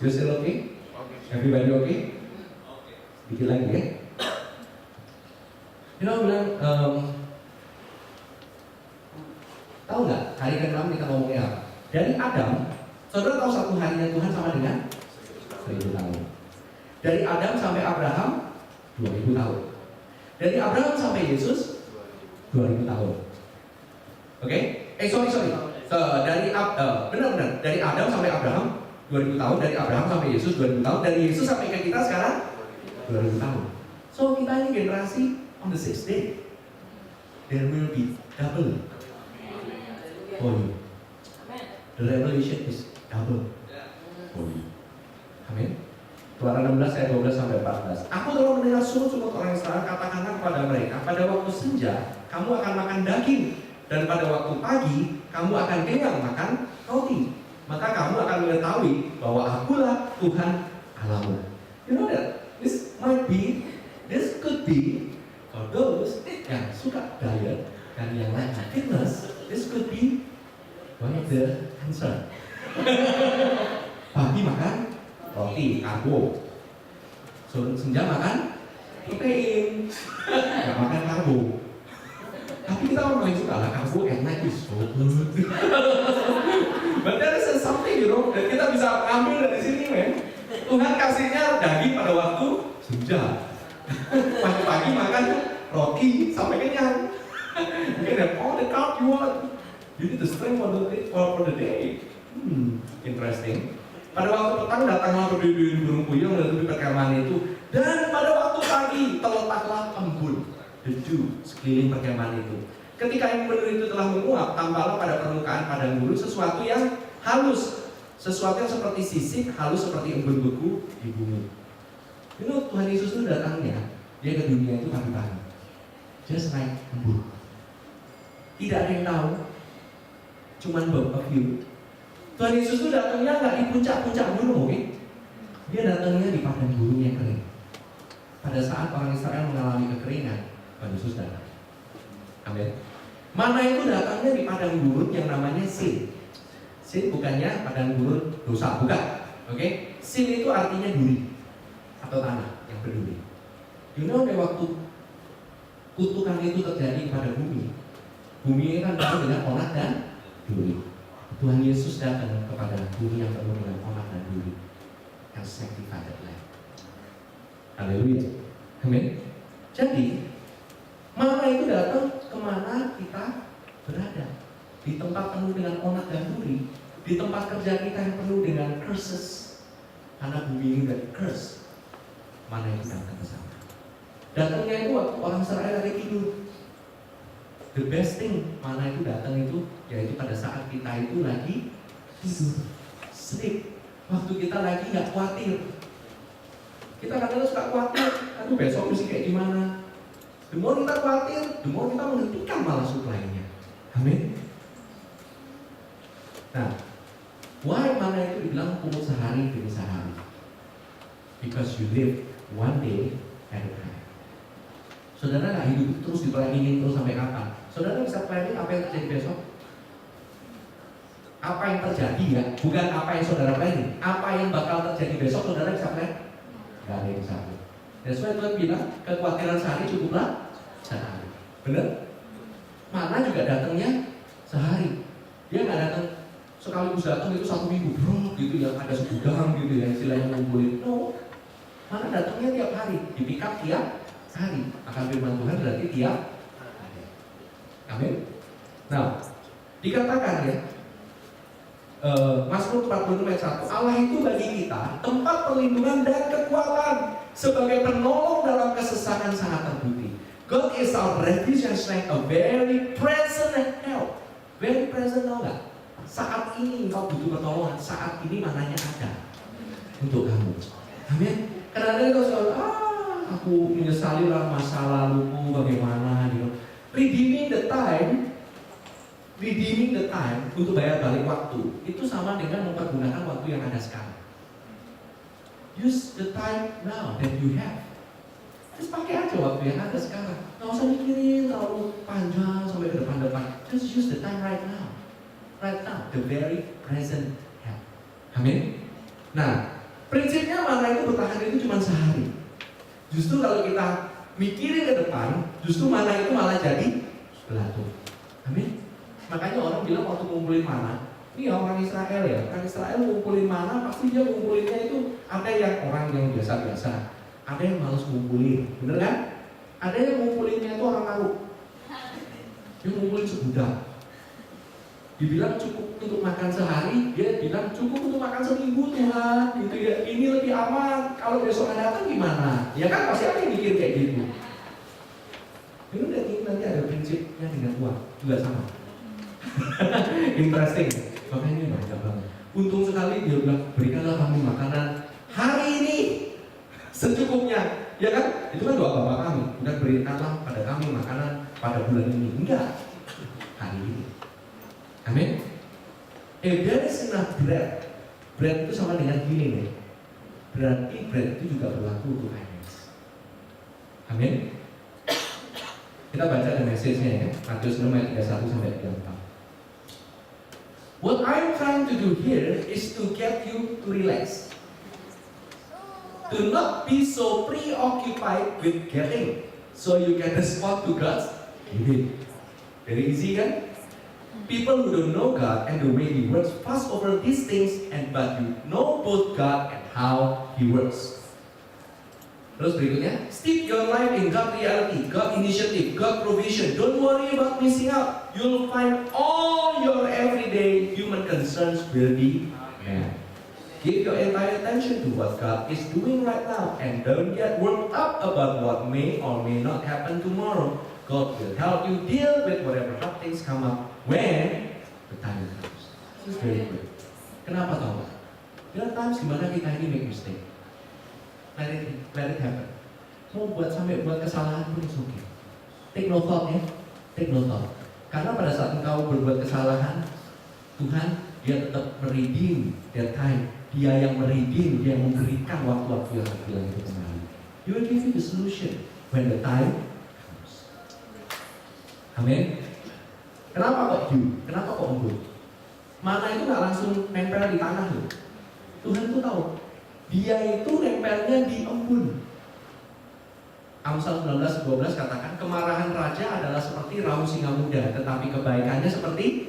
You still okay? Everybody okay? Dikit lagi ya. You know, bilang. Tahu nggak hari ke-6 kita ngomongnya apa? Dari Adam, saudara tahu satu harinya Tuhan sama dengan 1000 tahun. Dari Adam sampai Abraham 2000 tahun. Dari Abraham sampai Yesus 2000 tahun. Oke? Sorry. Benar. Dari Adam sampai Abraham 2000 tahun. Dari Abraham sampai Yesus 2000 tahun. Dari Yesus sampai ke kita sekarang 2000 tahun. So kita ini generasi on the 6th day. There will be double for you. The revelation is double for you. Amin. Keluaran 16 ayat 12 sampai 14. Aku telah mendengar sungut-sungut orang Israel, katakanlah kepada kepada mereka, pada waktu senja kamu akan makan daging, dan pada waktu pagi kamu akan kenyang makan roti. Maka kamu akan mengetahui bahwa akulah Tuhan Allahmu. You know that this could be for those yang suka diet dan yang lain fitness. This could be one of the answer. Pagi makan roti, karbo. Senja makan protein, nggak makan karbo. Tapi kita orang yang suka lah karbo enak is so good. But there is something dan kita bisa ambil dari sini, men. Tuhan kasihnya daging pada waktu senja. Pagi-pagi makan roti sampai kenyang. You can have all the carb you want. You need the strength for the day. Interesting. Pada waktu petang datanglah berdiri burung puyuh menutupi perkemahan itu, dan pada waktu pagi terletaklah embun, debu sekeliling perkemahan itu. Ketika embun itu telah menguap, tampaklah pada permukaan padang gurun sesuatu yang halus, sesuatu yang seperti sisik, halus seperti embun beku di bumi. You know, Tuhan Yesus itu datangnya, dia ke dunia itu pagi-pagi, just like embun. Tidak ada yang tahu, cuman a few. Tuhan Yesus itu datangnya nggak di puncak-puncak gunung, oke? Dia datangnya di padang gurun yang kering. Pada saat orang Israel mengalami kekeringan, Tuhan Yesus datang. Amin. Mana itu datangnya di padang gurun yang namanya Sin. Sin bukannya padang gurun dosa, bukan. Oke? Sin itu artinya duri atau tanah yang berduri. You know, waktu kutukan itu terjadi pada bumi ini kan penuh dengan onak dan duri. Tuhan Yesus datang kepada bumi yang penuh dengan onak dan duri, yang sanctified land. Haleluya. Amin. Jadi, mana itu datang kemana kita berada. Di tempat penuh dengan onak dan duri, di tempat kerja kita yang penuh dengan curses, karena bumi ini udah curse. Mana itu datang ke sana. Datangnya itu waktu orang Israel lagi tidur. The best thing mana itu datang itu yaitu pada saat kita itu lagi tidur, sleep. Waktu kita lagi nggak khawatir. Kita kadang-kadang suka khawatir, aduh besok mesti kayak gimana. The more kita khawatir, the more kita menghentikan malah supply-nya. Amin. Nah, why mana itu dibilang pungut sehari demi sehari? Because you live one day at a time. Saudara nggak hidup terus di-planningin terus sampai kapan? Saudara bisa planning apa yang terjadi besok? Apa yang terjadi ya? Bukan apa yang saudara planning. Apa yang bakal terjadi besok saudara bisa plan? Gak ada yang bisa. Dan soalnya Tuhan bilang kekhawatiran sehari cukuplah sehari. Bener? Mana juga datangnya sehari. Dia nggak datang sekaligus datang itu 1 minggu, bro, gitu ya, ada segudang gitu ya, istilahnya ngumpulin. No, mana datangnya tiap hari, di pick up tiap hari. Akan firman Tuhan berarti tiap hari. Amin. Nah, dikatakan ya, Mazmur 46 ayat 1, Allah itu bagi kita tempat perlindungan dan kekuatan, sebagai penolong dalam kesesakan sangat terbukti. God is our refuge and strength, a very present help. Very present, tau gak? Saat ini kau butuh pertolongan, saat ini mananya ada untuk kamu. Amin. Kadang-kadang kau selalu, aku menyesali lah masa laluku bagaimana gitu. Redeeming the time untuk bayar balik waktu itu sama dengan mempergunakan waktu yang ada sekarang. Use the time now that you have. Just pakai aja waktu yang ada sekarang. Nggak usah mikirin terlalu panjang sampai ke depan-depan. Just use the time right now. Right now, the very present help. Amin. Nah, prinsipnya mana itu bertahan itu cuma sehari. Justru kalau kita mikirin ke depan, justru mana itu malah jadi belatung. Amin. Makanya orang bilang waktu ngumpulin mana, ini orang Israel ya, orang Israel ngumpulin mana, pasti dia ngumpulinnya itu ada yang orang yang biasa-biasa, ada yang malas ngumpulin, bener kan? Ada yang ngumpulinnya itu orang Arab, dia ngumpulin segudang. Dibilang cukup untuk makan sehari, dia bilang cukup untuk makan seminggu Tuhan, gitu ya. Ini lebih aman. Kalau besok nggak datang gimana? Ya kan pasti ada yang mikir kayak gitu. Ini udah nanti ada prinsipnya dengan uang juga sama. Interesting. Makanya ini banyak banget. Untung sekali dia bilang berikanlah kami makanan hari ini secukupnya. Ya kan? Itu kan doa Bapa kami. Bukan berikanlah pada kami makanan pada bulan ini. Enggak. Hari ini. Amin. If there is enough bread, bread itu sama dengan healing ya. Berarti bread itu juga berlaku untuk kindness. Amin. Kita baca the message-nya ya. Matius 6 ayat 31 sampai 34. What I'm trying to do here is to get you to relax. Do not be so preoccupied with getting, so you can respond to God's giving. Very easy kan? People who don't know God and the way He works pass over these things, but you know both God and how He works. Terus berikutnya, steep your life in God reality, God initiative, God provision. Don't worry about missing out. You'll find all your everyday human concerns will be met. Give your entire attention to what God is doing right now, and don't get worked up about what may or may not happen tomorrow. God will help you deal with whatever hard things come up when the time comes. This is very good. Kenapa tahu? There are times dimana kita ini make mistake. Let it happen. Mau sampai buat kesalahan pun it's okay. Take no thought ya. Take no thought. Karena pada saat engkau berbuat kesalahan, Tuhan dia tetap meredeem their time. Dia yang meredeem, dia yang memberikan waktu-waktu yang terbilang itu kembali. He will give you the solution when the time comes. Amin. Kenapa kok you? Kenapa kok embun? Mana itu nggak langsung nempel di tanah loh. Tuhan tuh tahu. Dia itu nempelnya di embun. Amsal 19:12 katakan kemarahan raja adalah seperti raung singa muda, tetapi kebaikannya seperti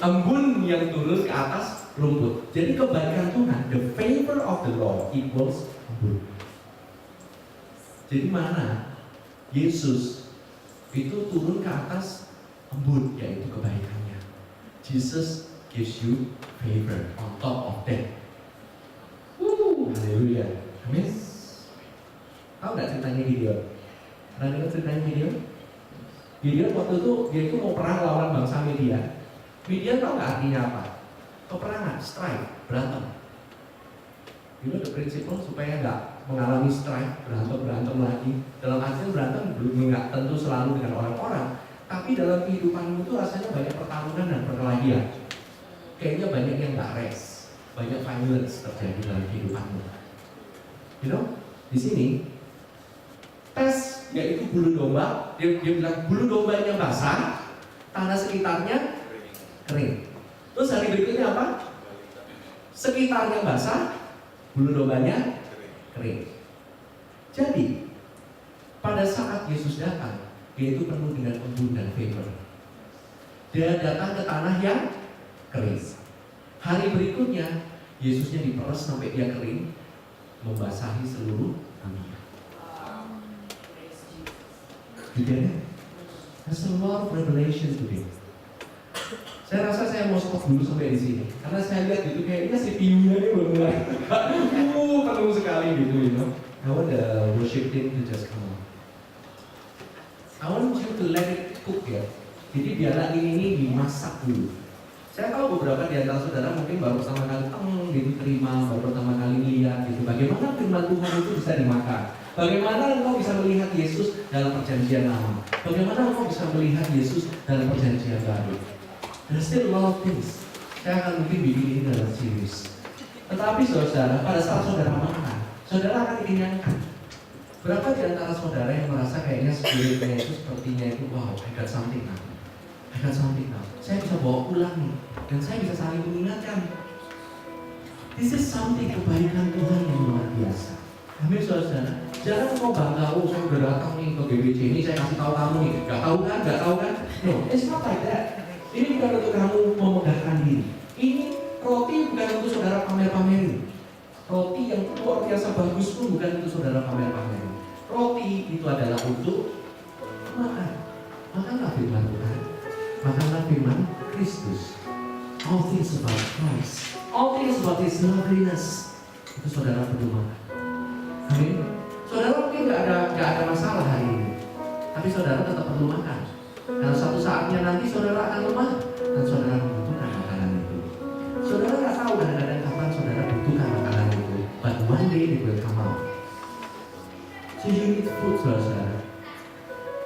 embun yang turun ke atas rumput. Jadi kebaikan Tuhan, the favor of the Lord equals embun. Jadi mana Yesus itu turun ke atas embun, yaitu kebaikannya. Jesus gives you favor on top of that. Haleluya. Amin. Tahu nggak ceritanya Gideon? Pernah dengar ceritanya Gideon? Gideon waktu itu dia itu mau perang lawan bangsa Midian. Midian tahu nggak artinya apa? Peperangan, strike, berantem. You know the principle supaya nggak mengalami strike, berantem lagi. Dalam artian berantem belum nggak tentu selalu dengan orang-orang, tapi dalam kehidupanmu itu rasanya banyak pertarungan dan perkelahian. Kayaknya banyak yang nggak rest, banyak violence terjadi dalam kehidupanmu. You know, di sini tes yaitu bulu domba. Dia bilang bulu dombanya basah, tanah sekitarnya kering. Terus hari berikutnya apa? Sekitarnya basah, bulu dombanya kering. Jadi pada saat Yesus datang, dia itu penuh dengan embun dan favor. Dia datang ke tanah yang kering. Hari berikutnya Yesusnya diperes sampai dia kering, membasahi seluruh dunia. Jadi, there's a lot of revelation today. Saya rasa saya mau stop dulu sampai di sini, karena saya lihat itu kayaknya CPU-nya ini belum mulai penuh sekali gitu, you know. I want the worship team to just come on. I want you to let it cook ya. Jadi biarlah ini dimasak dulu. Saya tahu beberapa di antara saudara mungkin baru pertama kali gitu terima, baru pertama kali lihat gitu. Bagaimana firman Tuhan itu bisa dimakan? Bagaimana engkau bisa melihat Yesus dalam perjanjian lama? Bagaimana engkau bisa melihat Yesus dalam perjanjian baru? There's still a lot of things. Saya akan mungkin bikin ini dalam series. Tetapi saudara, pada saat saudara makan, saudara akan dikenyangkan. Berapa di antara saudara yang merasa kayaknya spiritnya itu sepertinya itu wow, I got something now. I got something now. Saya bisa bawa pulang nih, dan saya bisa saling mengingatkan. This is something kebaikan Tuhan yang luar biasa. Amin saudara. Jangan kau bangga, oh saya udah datang nih ke GBC ini, saya kasih tahu kamu nih. Gak tahu kan? No, it's not like that. Ini bukan untuk kamu memegahkan diri. Ini roti bukan untuk saudara pamer-pamerin. Roti yang luar biasa bagus pun bukan untuk saudara pamer-pamerin. Roti itu adalah untuk makan. Makanlah firman Tuhan. Makanlah firman Kristus. All things about Christ. All things about His loveliness. Itu saudara perlu makan. Amin. Saudara mungkin nggak ada masalah hari ini, tapi saudara tetap perlu makan. Dan suatu saatnya nanti saudara akan lemah dan saudara membutuhkan makanan itu. Saudara nggak tahu kadang-kadang kapan saudara butuhkan makanan itu, but one day it will come out. So you food, saudara.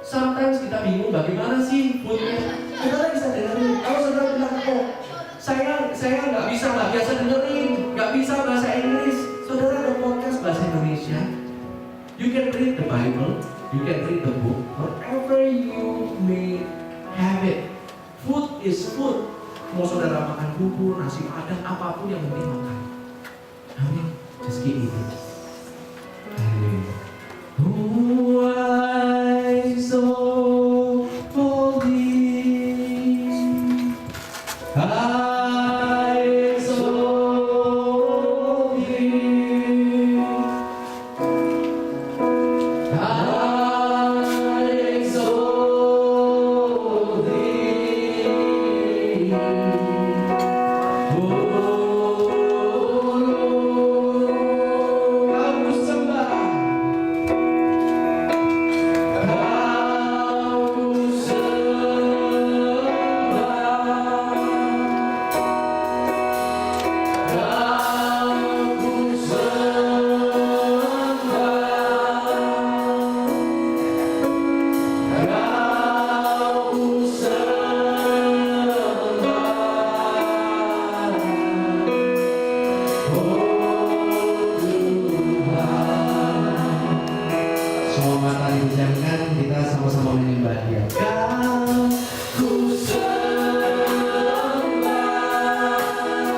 Sometimes kita bingung bagaimana sih foodnya. Saudara bisa dengerin. Kalau saudara bilang, oh saya nggak biasa dengerin, nggak bisa bahasa Inggris. Saudara ada podcast bahasa Indonesia. You can read the Bible, you can read the book, whatever you may have it. Food is food. Mau saudara makan bubur, nasi padang, apapun yang penting makan. Amin. Just keep eating. Haleluya. Who I so holy, I so holy, I so semua mata dipejamkan, kita sama-sama menyembah Dia. Kau ku sembah,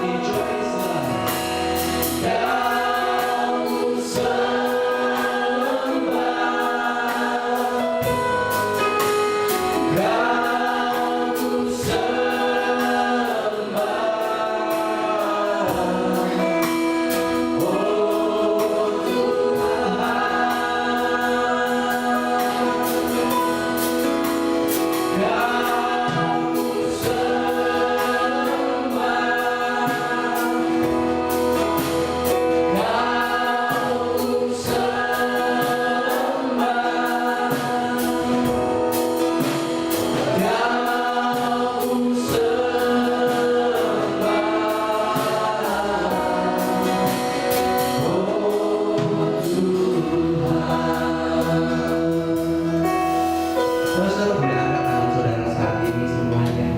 rejoice-lah. Kau ku sembah, kau ku sembah. Saudara boleh angkat tangan saudara saat ini semuanya.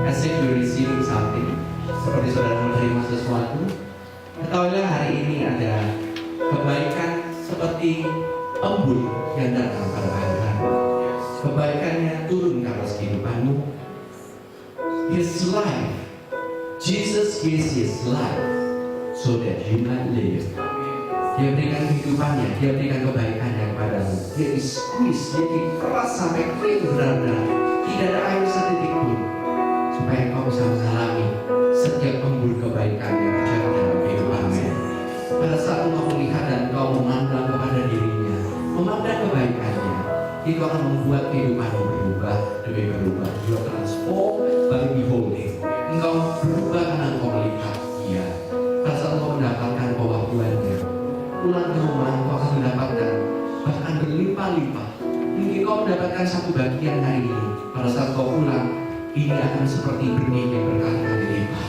As if you receiving something, seperti saudara menerima sesuatu. Ketahuilah hari ini ada kebaikan seperti embun yang datang pada hari hari. Kebaikannya turun ke atas kehidupanmu. His life, Jesus gives His life so that you might live. Dia berikan kehidupannya, Dia berikan kebaikannya kepadamu. Dia di-squeeze, Dia dikeras sampai kering benar-benar. Tidak ada air setitik pun. Supaya engkau bisa mengalami setiap embun kebaikan yang terjadi dalam kehidupanmu. Pada saat engkau melihat dan engkau memandang kepada dirinya, memandang kebaikannya, itu akan membuat kehidupanmu berubah demi berubah. You are transformed by beholding. Engkau berubah karena engkau melihat Dia. Pada saat engkau mendapatkan pewahyuannya, pulang ke rumah kau akan mendapatkan bahkan berlimpah-limpah. Mungkin kau mendapatkan satu bagian hari ini. Pada saat kau pulang, ini akan seperti benih yang berkali-kali lipat.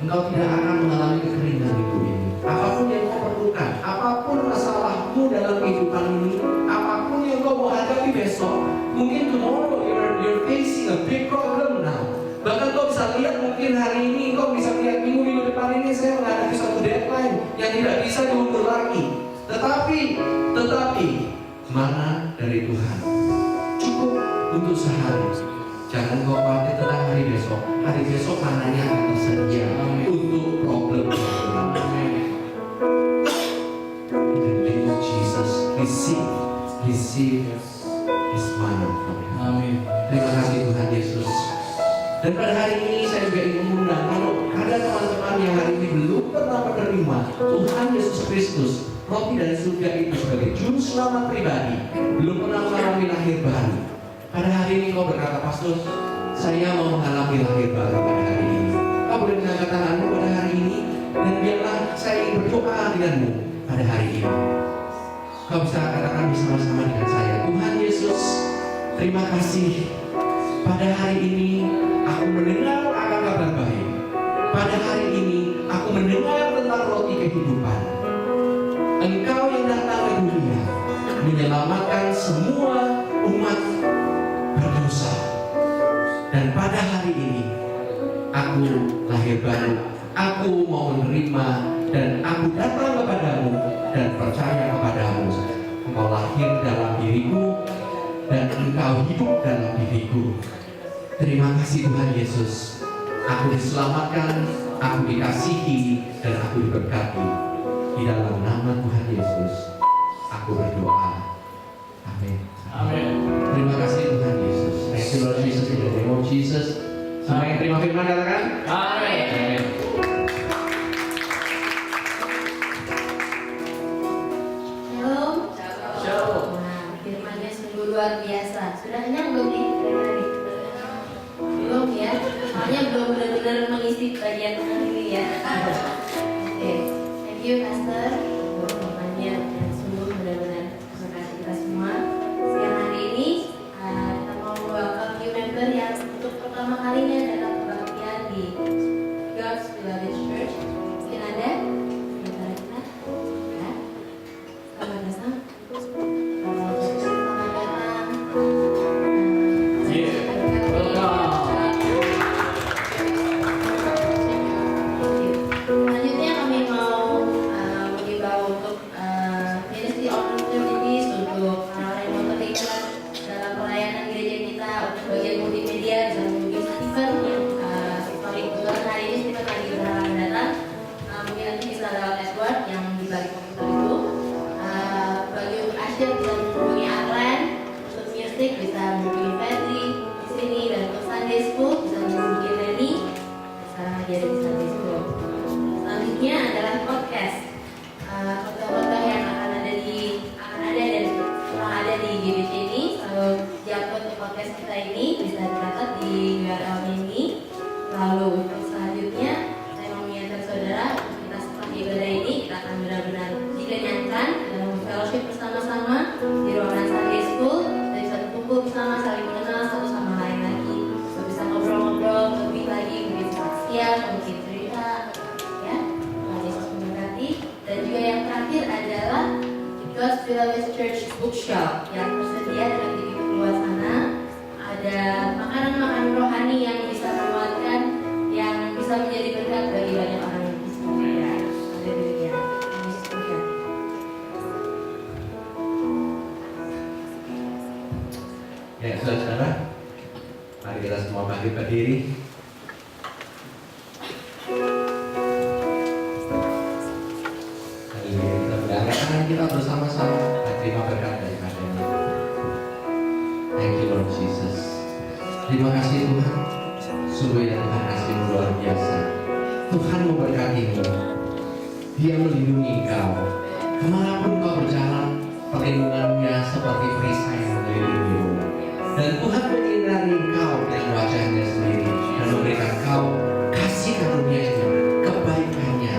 Engkau tidak akan mengalami kekeringan hidup ini. Apapun yang kau perlukan, apapun masalahmu dalam kehidupan ini, apapun yang kau mau hadapi besok, mungkin tomorrow you're facing a big problem now. Bahkan kau bisa lihat mungkin hari ini, kau bisa lihat minggu depan ini saya menghadapi satu deadline yang tidak bisa diundur lagi. Tetapi mana dari Tuhan cukup untuk sehari. Jangan kau khawatir tentang hari besok. Hari besok mananya akan tersedia untuk problem. In the name of Jesus, receive His manna from Him. Amin. Terima kasih Tuhan Yesus. Dan pada hari ini saya juga ingin mengundang, kalau ada teman-teman yang hari ini belum pernah menerima Tuhan Yesus Kristus, roti dari surga itu sebagai juru selamat pribadi, belum pernah mengalami lahir baru. Pada hari ini kau berkata, Pastor, saya mau mengalami lahir baru pada hari ini. Kau boleh mengangkat tanganmu pada hari ini, dan biarlah saya ingin berdoa denganmu pada hari ini. Kau bisa katakan bersama-sama dengan saya, Tuhan Yesus, terima kasih. Pada hari ini aku mendengar akan kabar baik. Pada hari ini aku mendengar tentang roti kehidupan. Engkau yang datang ke dunia menyelamatkan semua umat berdosa. Dan pada hari ini aku lahir baru, aku mau menerima, dan aku datang kepadamu dan percaya kepadamu. Engkau lahir dalam diriku dan engkau hidup dalam diriku. Terima kasih Tuhan Yesus. Aku diselamatkan, aku dikasihi, dan aku diberkati. Di dalam nama Tuhan Yesus aku berdoa. Amin. Amin. Terima kasih Tuhan Yesus. Thank you Lord Jesus, in the name of Jesus. Semua yang terima firman katakan Amin. Amin. Shalom. Shalom. Nah, firman-Nya sungguh luar biasa. Sudah kenyang belum nih? Belum ya? Soalnya belum benar-benar mengisi bagian tengah ini ya. Oke, thank you Pastor. Untuk firman-Nya dan sungguh benar-benar memberkati kita semua. Siang hari ini kita mau welcome new member yang untuk pertama kalinya datang kebaktian di God's Beloved Church. Mungkin ada di antara kita? Ya. Selamat datang. Selamat datang. Yeah. Welcome. Selanjutnya kami mau mengimbau untuk ministry opportunities untuk orang-orang yang mau terlibat dalam pelayanan gereja kita untuk bagian multimedia bisa menghubungi Stephen yang sorry kebetulan hari ini Stephen lagi berhalangan datang. Mungkin nanti bisa lewat Edward yang di balik komputer itu. Bagi untuk Asher bisa menghubungi Arlen, untuk music bisa menghubungi Fetri di sini, dan untuk Sunday School bisa menghubungi Reni. Sekarang lagi ada di Sunday School. Selanjutnya adalah podcast. Khotbah-khotbah yang akan ada dan telah ada di GBC ini selalu diupload ke podcast kita ini, bisa dicatat di URL ini. Lalu untuk selanjutnya saya mau mengingatkan saudara, untuk kita setelah ibadah ini kita akan benar-benar dikenyangkan dalam fellowship bersama-sama di ruangan Sunday School, dan bisa berkumpul bersama, saling mengenal satu sama lain lagi, bisa ngobrol-ngobrol lebih lagi, mungkin saksian, mungkin cerita, ya. Tuhan Yesus memberkati. Dan juga yang terakhir adalah God's Beloved Church Bookshop yang tersedia dengan di pintu keluar sana. Ada makanan-makanan rohani yang bisa menguatkan, yang bisa menjadi berkat bagi banyak orang di sini. Ya, haleluya. Tuhan Yesus memberkati. Ya saudara, mari kita semua bangkit berdiri. Haleluya, kita berangkat tangan kita bersama-sama dan terima berkat daripadanya. Thank you Lord Jesus. Terima kasih Tuhan. Sungguh ya Tuhan, kasih-Mu luar biasa. Tuhan memberkatimu. Dia melindungi engkau. Kemanapun kau berjalan, perlindungannya seperti perisai yang melindungimu. Dan Tuhan menyinari engkau dengan wajahnya sendiri dan memberikan engkau kasih karunia-Nya, kebaikannya.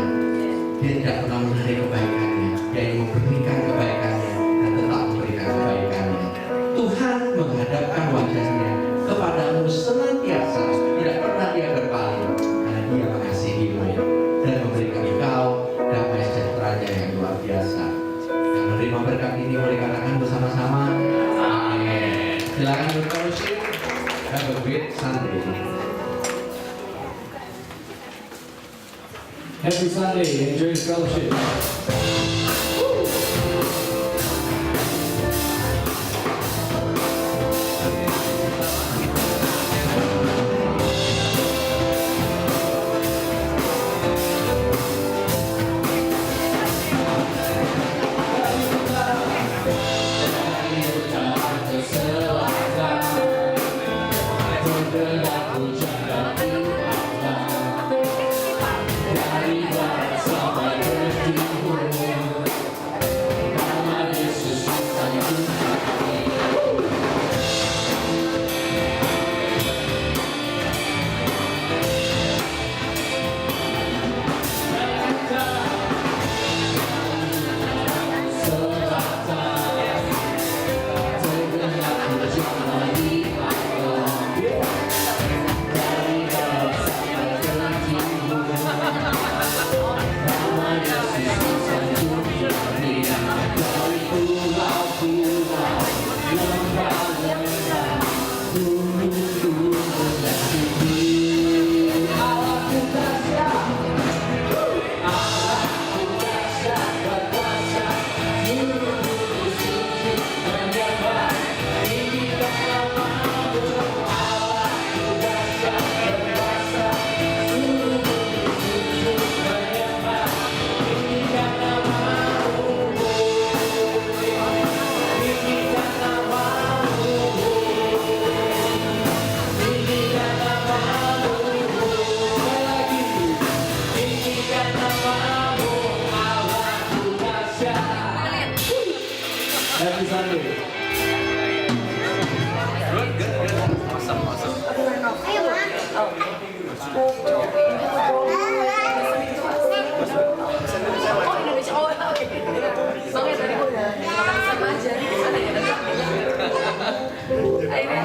Dia tidak pernah menarik kebaikannya. Dia yang memberikan kebaikannya dan tetap memberikan kebaikannya. Tuhan menghadapkan wajahnya kepadamu senantiasa, tidak pernah Dia berpaling, karena Dia mengasihimu dan memberikan engkau damai sejahtera-Nya yang luar biasa. Dan menerima berkat ini boleh katakan bersama-sama. Amin. Silakan berfellowship. Have a great Sunday. Happy Sunday. Enjoy the fellowship. Dari barat sampai ke timur, Oh Indonesia, oh oke. Bang ya tadi gue udah sama aja di sana ya. Akhirnya